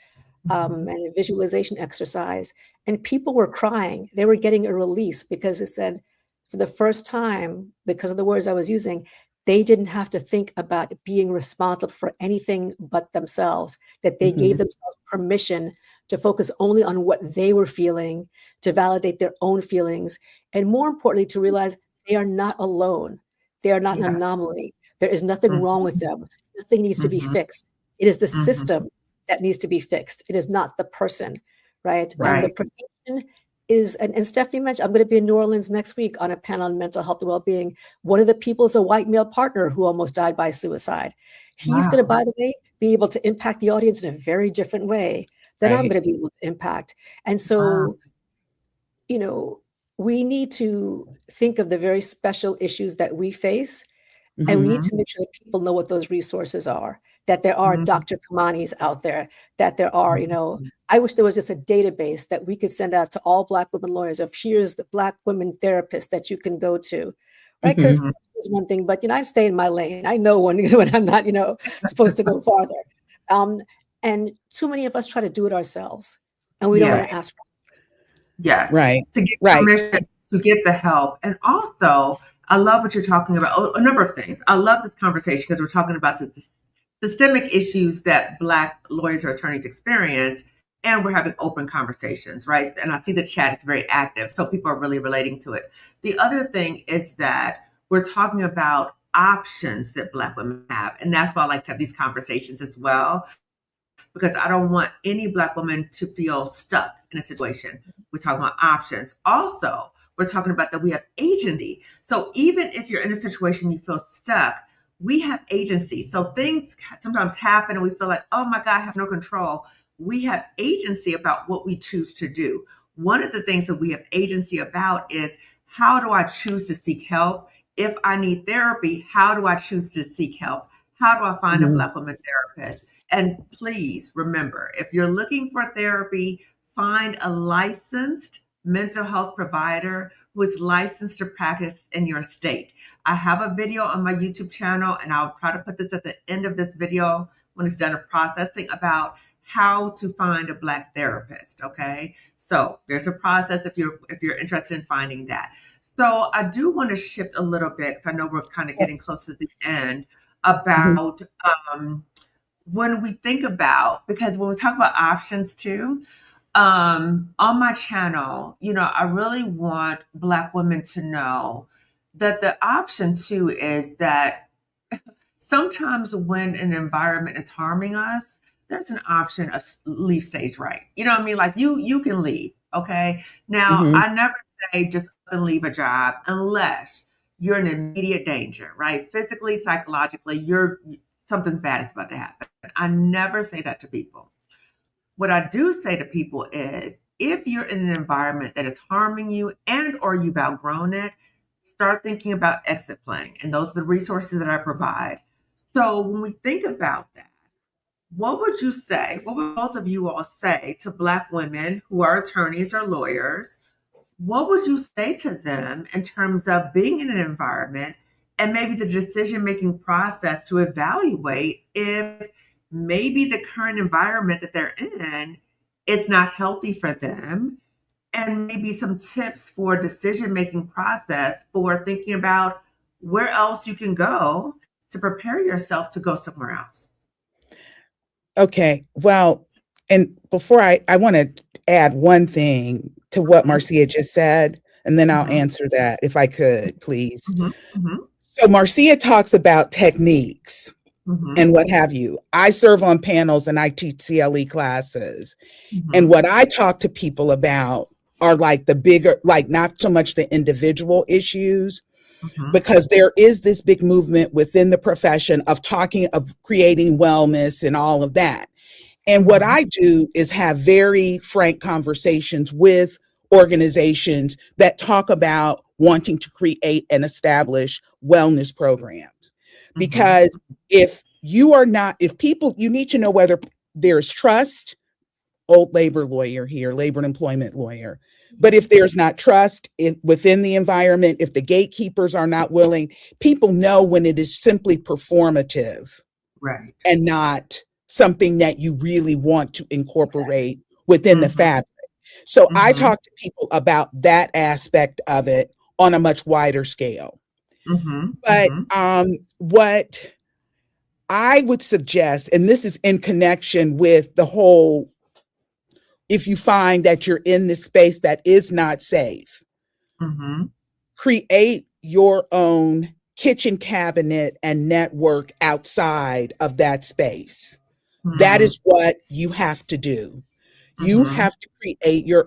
mhm, and a visualization exercise. And people were crying. They were getting a release because it said, for the first time, because of the words I was using, they didn't have to think about being responsible for anything but themselves, that they gave themselves permission to focus only on what they were feeling, to validate their own feelings, and more importantly, to realize they are not alone. They are not an Yes. anomaly. There is nothing wrong with them. Nothing needs to be Mhm. fixed. It is the Mhm. system that needs to be fixed. It is not the person, right? And the Right. profession is, and Stephanie mentioned, I'm going to be in New Orleans next week on a panel on mental health and well-being. One of the people is a white male partner who almost died by suicide. He's going to, Wow. by the way, be able to impact the audience in a very different way than I'm Right. going to be able to impact. And Wow. so, we need to think of the very special issues that we face, and we need Mhm. to make sure that people know what those resources are, that there are Mhm. Dr. Kamanis out there, that there are, Mhm. I wish there was just a database that we could send out to all Black women lawyers of here's the Black women therapist that you can go to, right? Because Mhm. is one thing, but I stay in my lane. I know when when I'm not, supposed to go farther. Um, and too many of us try to do it ourselves, and we don't want to Yes. ask for Yes. Right. To get Right. permission to get the help. And also, I love what you're talking about. A number of things. I love this conversation because we're talking about the systemic issues that Black lawyers or attorneys experience, and we're having open conversations, right? And I see the chat is very active, so people are really relating to it. The other thing is that we're talking about options that Black women have, and that's why I like to have these conversations as well, because I don't want any Black woman to feel stuck in a situation. We're talking about options. Also, we're talking about that we have agency. So even if you're in a situation you feel stuck, we have agency. So things sometimes happen and we feel like, oh my God, I have no control. We have agency about what we choose to do. One of the things that we have agency about is, how do I choose to seek help? If I need therapy, how do I choose to seek help? How do I find a Mhm. Black woman therapist? And please remember, if you're looking for therapy, find a licensed mental health provider who is licensed to practice in your state. I have a video on my YouTube channel, and I'll try to put this at the end of this video when it's done of processing, about how to find a Black therapist. Okay. So there's a process if you're interested in finding that. So I do want to shift a little bit, because I know we're kind of getting close to the end, Mhm. about when we think about, because when we talk about options too, on my channel, I really want Black women to know that the option too is that sometimes when an environment is harming us, there's an option of leave stage right. You know what I mean? Like you can leave. Okay. Now Mhm. I never say just up and leave a job unless you're in immediate danger, right? Physically, psychologically, something bad is about to happen. I never say that to people. What I do say to people is, if you're in an environment that is harming you and or you've outgrown it, start thinking about exit planning. And those are the resources that I provide. So when we think about that, what would you say? What would both of you all say to Black women who are attorneys or lawyers? What would you say to them in terms of being in an environment and maybe the decision making process to evaluate if maybe the current environment that they're in, it's not healthy for them, and maybe some tips for decision making process for thinking about where else you can go to prepare yourself to go somewhere else? Okay. Well, and before I want to add one thing to what Mhm, Marcia just said, and then I'll mhm, answer that if I could, please. mhm, mhm, So Marcia talks about techniques mhm, and what have you. I serve on panels and I teach CLE classes. And mhm, what I talk to people about are like the bigger, like not so much the individual issues, mhm, because there is this big movement within the profession of talking, of creating wellness and all of that. And what mhm, I do is have very frank conversations with organizations that talk about wanting to create and establish wellness programs. mhm, Because if you are not, if people, you need to know whether there's trust, old labor lawyer here, labor and employment lawyer. But if there's not trust within the environment, if the gatekeepers are not willing, people know when it is simply performative right. and not something that you really want to Exactly. incorporate within the Mhm, fabric. So I mhm, talk to people about that aspect of it on a much wider scale. Mm-hmm. But Mm-hmm. what I would suggest, and this is in connection with the whole, if you find that you're in this space that is not safe, Mm-hmm. create your own kitchen cabinet and network outside of that space. That is what you have to do. You Mm-hmm. have to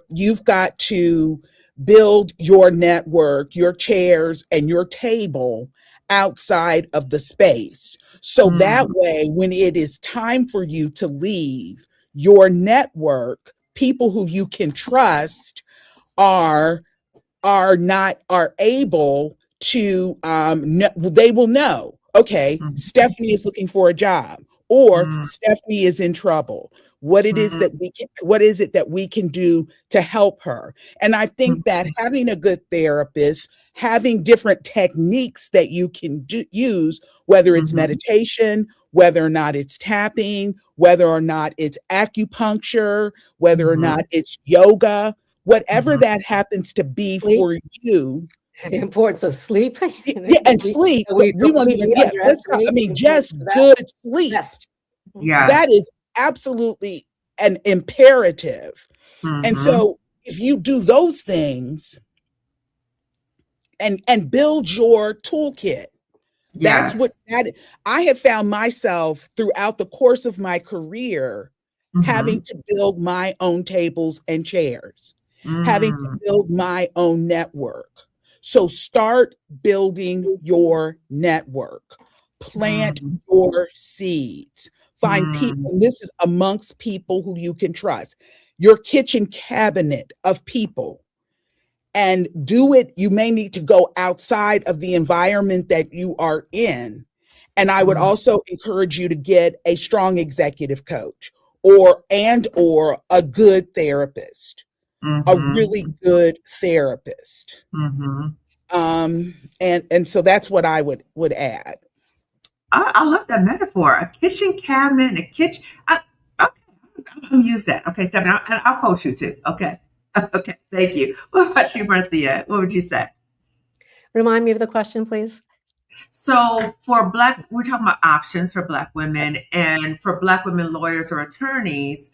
you've got to build your network, your chairs, and your table outside of the space. So that Mm-hmm. way, when it is time for you to leave, your network, people who you can trust, are are able to they will know, okay, Mm-hmm. Stephanie is looking for a job, or Mm-hmm. Stephanie is in trouble. What is it that we can do to help her? And I think that having a good therapist, having different techniques that you can use, whether it's Mm-hmm. meditation, whether or not it's tapping, whether or not it's acupuncture, whether or Mm-hmm. not it's yoga, whatever Mm-hmm. that happens to be Sleep, for you. the importance of sleep. Yeah, and sleep, but We we won't even, completely yeah, let's talk, I underestimate the mean, just importance of that. good sleep. Rest. Mhm. That Yes. is absolutely an imperative. And Mm-hmm. so if you do those things and build your toolkit, that's what Yes. that I have found myself throughout the course of my career having Mm-hmm. to build my own tables and chairs, having to Mm-hmm. build my own network. So start building your network, plant Mm-hmm. your seeds, find Mm-hmm. people, and this is amongst people who you can trust, your kitchen cabinet of people, and do it. You may need to go outside of the environment that you are in. And I would also encourage you to get a strong executive coach, or a good therapist, a really Mm-hmm. good therapist. Mm-hmm. And so that's what I would add. I love that metaphor. A kitchen cabinet and a kitchen. Okay, I'll use that. Okay, Stephanie, I'll coach you too. Okay. Okay, thank you. What about you, Marcia? What would you say? Remind me of the question, please. So for Black, we're talking about options for Black women and for Black women lawyers or attorneys,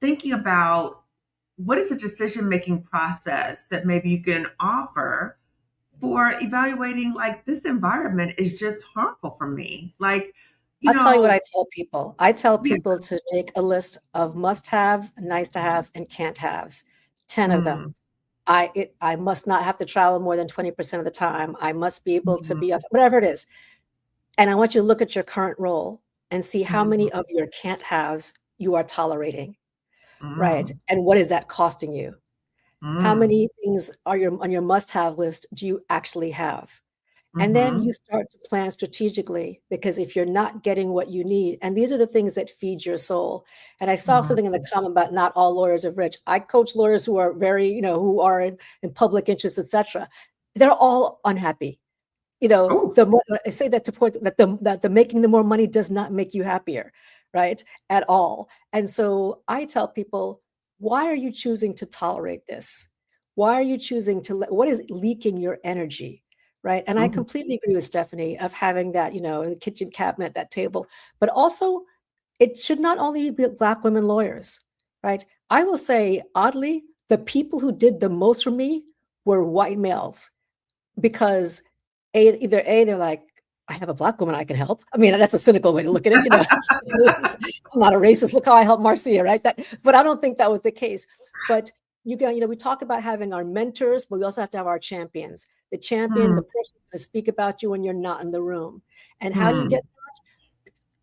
thinking about what is the decision making process that maybe you can offer for evaluating like this environment is just harmful for me. Like, you I'll tell you what know, I tell people. I tell yeah. people to make a list of must-haves, nice-to-haves, and can't-haves. 10 of them. Mm, I must not have to travel more than 20% of the time. I must be able to mhm, be whatever it is. And I want you to look at your current role and see how mhm, many of your can't-haves you are tolerating, right? mm, And what is that costing you? How mm, many things are on your must-have list do you actually have? And then mhm, you start to plan strategically, because if you're not getting what you need, and these are the things that feed your soul. And I saw mhm. something in the comment about not all lawyers are rich. I coach lawyers who are very, who are in public interest, etc. They're all unhappy. Oh, The more I say that to point that the making the more money does not make you happier, right? At all. And so I tell people, why are you choosing to tolerate this? Why are you choosing to what is leaking your energy? Right. And I mhm, completely agree with Stephanie of having that, the kitchen cabinet, that table, but also it should not only be Black women lawyers, right? I will say, oddly, the people who did the most for me were white males, because they're like, I have a Black woman I can help. I mean, that's a cynical way to look at it. I'm not a racist. Look how I help Marcia, right? But I don't think that was the case. But we talk about having our mentors, but we also have to have our champions. The champion, mm, the person who's going to speak about you when you're not in the room. And how do you mm, get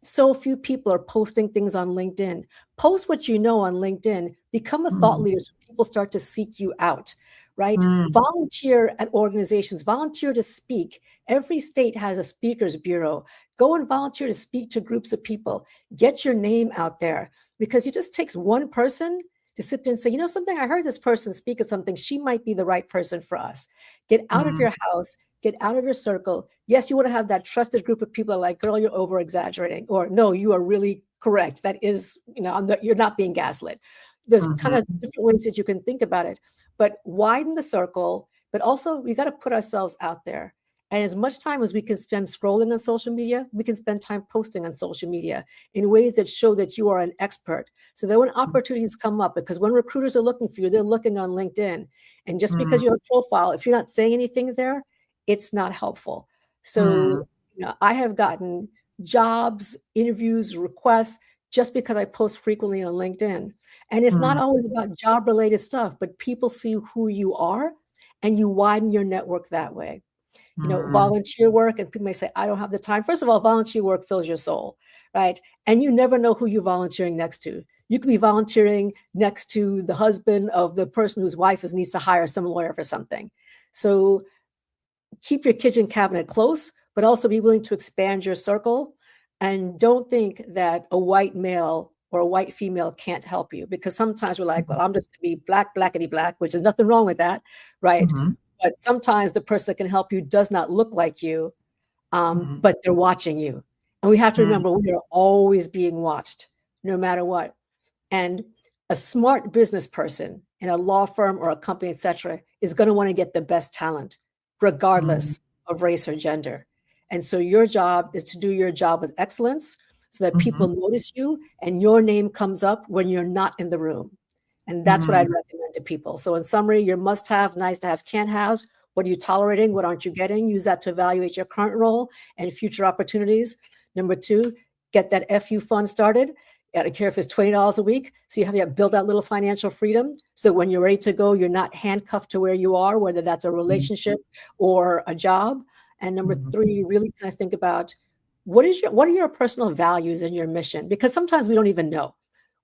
so few people are posting things on LinkedIn. Post what you know on LinkedIn. Become a thought mm, leader so people start to seek you out, right? mm, Volunteer at organizations, volunteer to speak. Every state has a speakers bureau. Go and volunteer to speak to groups of people. Get your name out there, because it just takes one person to sit there and say, something, I heard this person speak of something. She might be the right person for us. Get out of mm, your house. Get out of your circle. Yes, you want to have that trusted group of people that are like, girl, you're over exaggerating, or no, you are really correct. That is, you're not being gaslit. There's kind mhm, of different ways that you can think about it, but widen the circle, But also, we got to put ourselves out there. And as much time as we can spend scrolling on social media, we can spend time posting on social media in ways that show that you are an expert. So that when opportunities come up, because when recruiters are looking for you, they're looking on LinkedIn. And just because you have a profile, if you're not saying anything there, it's not helpful. So I have gotten jobs, interviews, requests just because I post frequently on LinkedIn. And it's not always about job related stuff, but people see who you are and you widen your network that way. Volunteer work, and people may say, I don't have the time. First of all, volunteer work fills your soul, right? And you never know who you're volunteering next to. You could be volunteering next to the husband of the person whose wife needs to hire some lawyer for something. So keep your kitchen cabinet close, but also be willing to expand your circle. And don't think that a white male or a white female can't help you, because sometimes we're like, well, I'm just going to be black, blackity black, which is nothing wrong with that, right? But sometimes the person that can help you does not look like you, but they're watching you. And we have to remember we are always being watched, no matter what. And a smart business person in a law firm or a company, etc., is going to want to get the best talent, regardless of race or gender. And so your job is to do your job with excellence so that people notice you and your name comes up when you're not in the room. And that's what I'd recommend to people. So in summary, your must-have, nice-to-have, can't-haves. What are you tolerating? What aren't you getting? Use that to evaluate your current role and future opportunities. Number 2, get that FU fund started. I don't care if it's $20 a week. So you have to build that little financial freedom. So when you're ready to go, you're not handcuffed to where you are, whether that's a relationship or a job. And number 3, really kind of think about what are your personal values and your mission? Because sometimes we don't even know.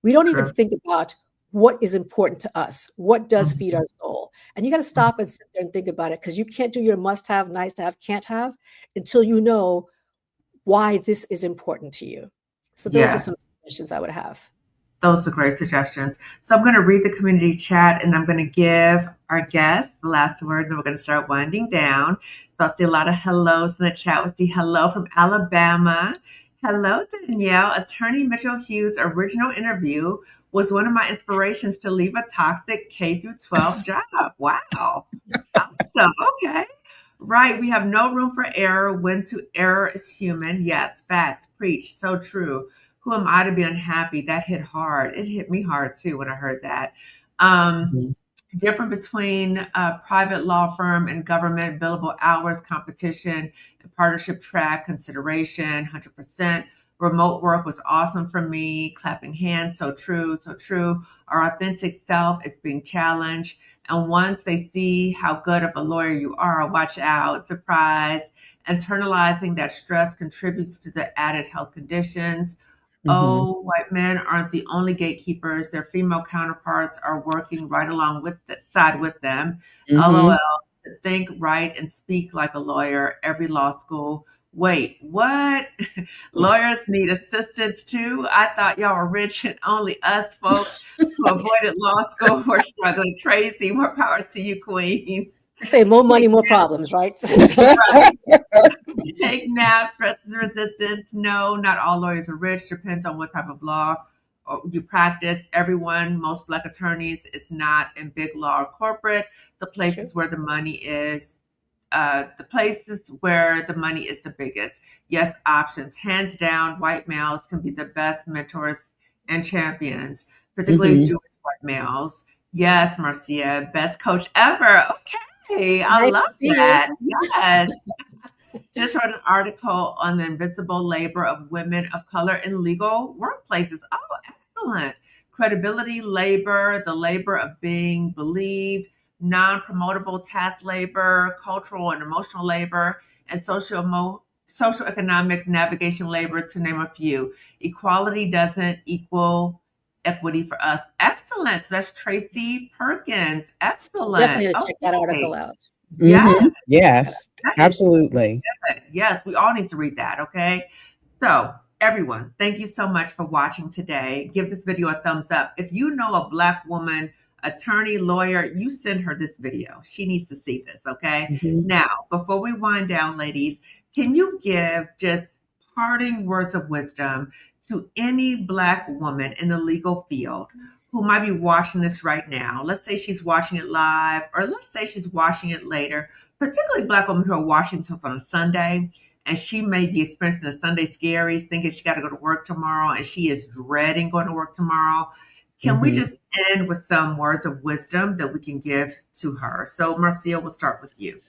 We don't even think about what is important to us. What does feed our soul? And you got to stop and sit there and think about it, because you can't do your must have, nice to have, can't have until you know why this is important to you. So those are some suggestions I would have. Those are great suggestions. So I'm going to read the community chat and I'm going to give our guest the last word, and we're going to start winding down. So I see a lot of hellos in the chat. With the hello from Alabama. Hello, Danielle. Attorney Mitchell Hughes' original interview was one of my inspirations to leave a toxic K through 12 job. Wow. Awesome. Okay. Right. We have no room for error. When to error is human. Yes. Facts. Preach. So true. Who am I to be unhappy? That hit hard. It hit me hard too when I heard that. Different between a private law firm and government, billable hours, competition, and partnership track, consideration, 100%. Remote work was awesome for me. Clapping hands, so true, so true. Our authentic self is being challenged. And once they see how good of a lawyer you are, watch out, surprise. Internalizing that stress contributes to the added health conditions. Oh, white men aren't the only gatekeepers. Their female counterparts are working right along with side with them. LOL. Think, write, and speak like a lawyer. Every law school. Wait, what? Lawyers need assistance too? I thought y'all were rich and only us folks who avoided law school were struggling. Crazy. More power to you, queens. I say more money, more problems, right? Right. Take naps, rest is resistance. No, not all lawyers are rich. Depends on what type of law you practice. Everyone, most Black attorneys, it's not in big law or corporate. The places where the money is, the places where the money is the biggest. Yes, options. Hands down, white males can be the best mentors and champions, particularly Jewish white males. Yes, Marcia, best coach ever. Okay, I love that. Yes. Just wrote an article on the invisible labor of women of color in legal workplaces. Oh, excellent. Credibility labor, the labor of being believed, non-promotable task labor, cultural and emotional labor, and socioeconomic navigation labor, to name a few. Equality doesn't equal equity for us. Excellent. So that's Tracy Perkins. Excellent. Definitely to check that article out. Yes. Yes, absolutely. Yes, we all need to read that, okay? So, everyone, thank you so much for watching today. Give this video a thumbs up. If you know a Black woman, attorney, lawyer, you send her this video. She needs to see this, okay? Now, before we wind down, ladies, can you give just parting words of wisdom to any Black woman in the legal field who might be watching this right now, let's say she's watching it live, or let's say she's watching it later, particularly Black women who are watching this on a Sunday, and she may be experiencing the Sunday scaries, thinking she got to go to work tomorrow, and she is dreading going to work tomorrow. Can we just end with some words of wisdom that we can give to her? So, Marcia, we'll start with you.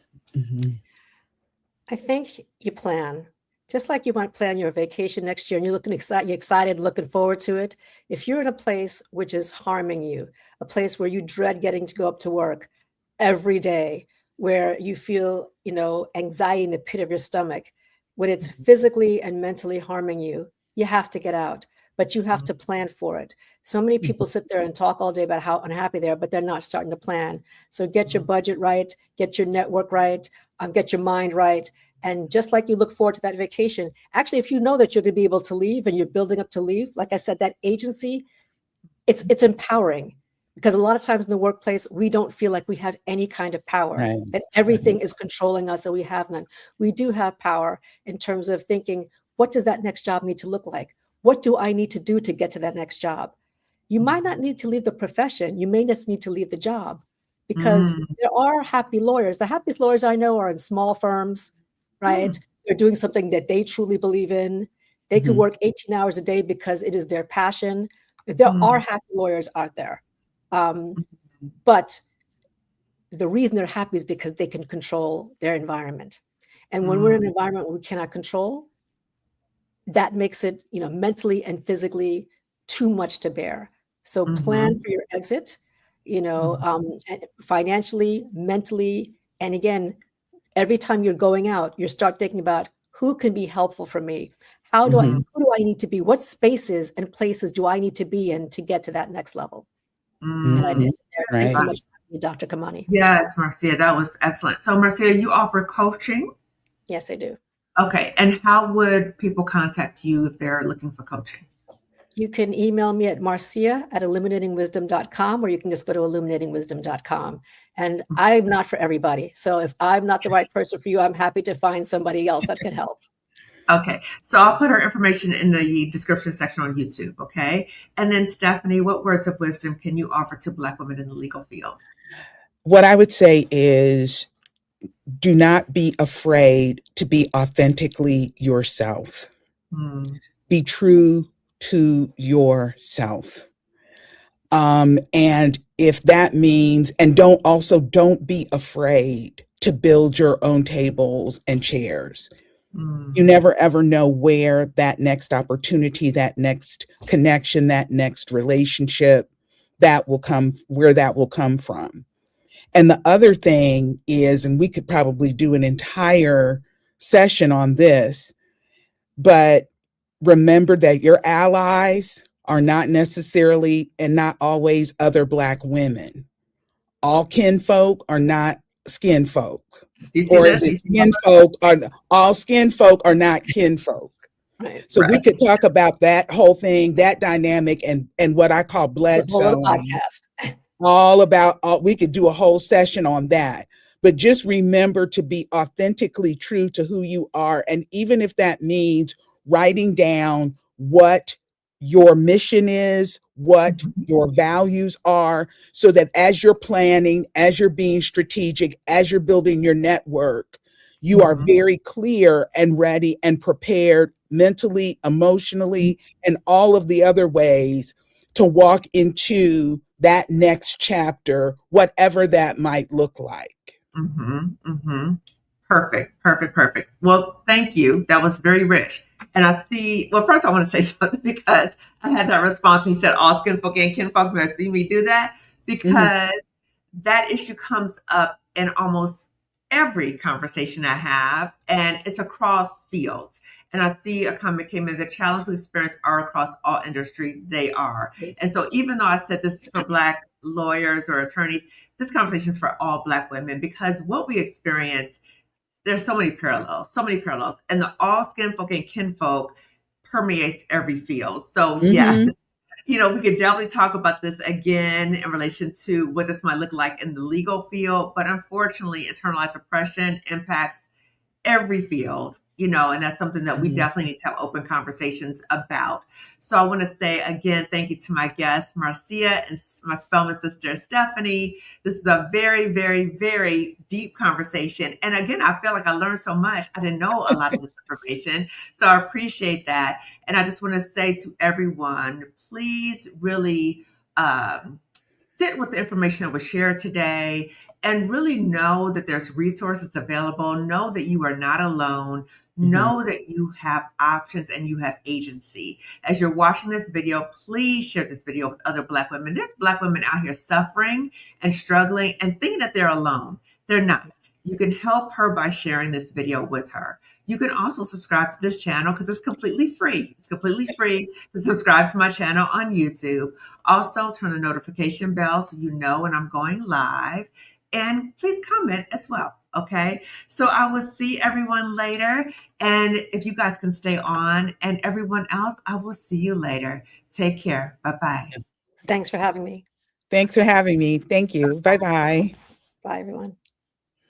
I think you plan. Just like you might plan your vacation next year and you're excited, looking forward to it. If you're in a place which is harming you, a place where you dread getting to go up to work every day, where you feel, anxiety in the pit of your stomach, when it's physically and mentally harming you, you have to get out, but you have to plan for it. So many people sit there and talk all day about how unhappy they are, but they're not starting to plan. So get your budget right, get your network right, get your mind right. And just like you look forward to that vacation, actually, if you know that you're going to be able to leave and you're building up to leave, like I said, that agency, it's empowering, because a lot of times in the workplace, we don't feel like we have any kind of power, that everything is controlling us, and we have none. We do have power in terms of thinking, what does that next job need to look like? What do I need to do to get to that next job? You might not need to leave the profession. You may just need to leave the job, because there are happy lawyers. The happiest lawyers I know are in small firms, right? They're doing something that they truly believe in. They could work 18 hours a day because it is their passion. There are happy lawyers out there. But the reason they're happy is because they can control their environment. And when we're in an environment we cannot control, that makes it, mentally and physically too much to bear. So plan for your exit, financially, mentally, and again, every time you're going out, you start thinking about who can be helpful for me. Who do I need to be? What spaces and places do I need to be in to get to that next level? And I did. Thanks so much, Dr. Kamani. Yes, Marcia, that was excellent. So, Marcia, you offer coaching? Yes, I do. Okay. And how would people contact you if they're looking for coaching? You can email me at marcia@illuminatingwisdom.com, or you can just go to illuminatingwisdom.com. And I'm not for everybody. So if I'm not the right person for you, I'm happy to find somebody else that can help. Okay. So I'll put her information in the description section on YouTube. Okay. And then, Stephanie, what words of wisdom can you offer to Black women in the legal field? What I would say is, do not be afraid to be authentically yourself. Be true to yourself. And if that means, and don't be afraid to build your own tables and chairs. You never ever know where that next opportunity, that next connection, that next relationship where that will come from. And the other thing is, and we could probably do an entire session on this, but remember that your allies are not necessarily and not always other Black women. All kinfolk are not skin folk. Or is it all skin folk are not kinfolk. Right. So we could talk about that whole thing, that dynamic, and what I call blood sewing. Podcast. We could do a whole session on that. But just remember to be authentically true to who you are. And even if that means writing down what your mission is, what your values are, so that as you're planning, as you're being strategic, as you're building your network, you are very clear and ready and prepared mentally, emotionally, and all of the other ways to walk into that next chapter, whatever that might look like. Perfect. Well, thank you. That was very rich. And I see, well, first I want to say something, because I had that response when you said all skin folk and kinfolk. You see me do that, because that issue comes up in almost every conversation I have, and it's across fields. And I see a comment came in: the challenge we experience are across all industry. They are. And so even though I said this is for Black lawyers or attorneys, this conversation is for all Black women, because what we experience, there's so many parallels, and the all skin folk and kinfolk permeates every field. So yes, we could definitely talk about this again in relation to what this might look like in the legal field. But unfortunately, internalized oppression impacts every field, and that's something that we definitely need to have open conversations about. So I want to say again, thank you to my guests, Marcia and my Spelman sister, Stephanie. This is a very, very, very deep conversation. And again, I feel like I learned so much. I didn't know a lot of this information. So I appreciate that. And I just want to say to everyone, please really sit with the information that was shared today and really know that there's resources available. Know that you are not alone. Know that you have options and you have agency. As you're watching this video, please share this video with other Black women. There's Black women out here suffering and struggling and thinking that they're alone. They're not. You can help her by sharing this video with her. You can also subscribe to this channel because it's completely free. It's completely free to subscribe to my channel on YouTube. Also, turn the notification bell so you know when I'm going live. And please comment as well. Okay. So I will see everyone later. And if you guys can stay on, and everyone else, I will see you later. Take care. Bye-bye. Thanks for having me. Thanks for having me. Thank you. Bye-bye. Bye, everyone.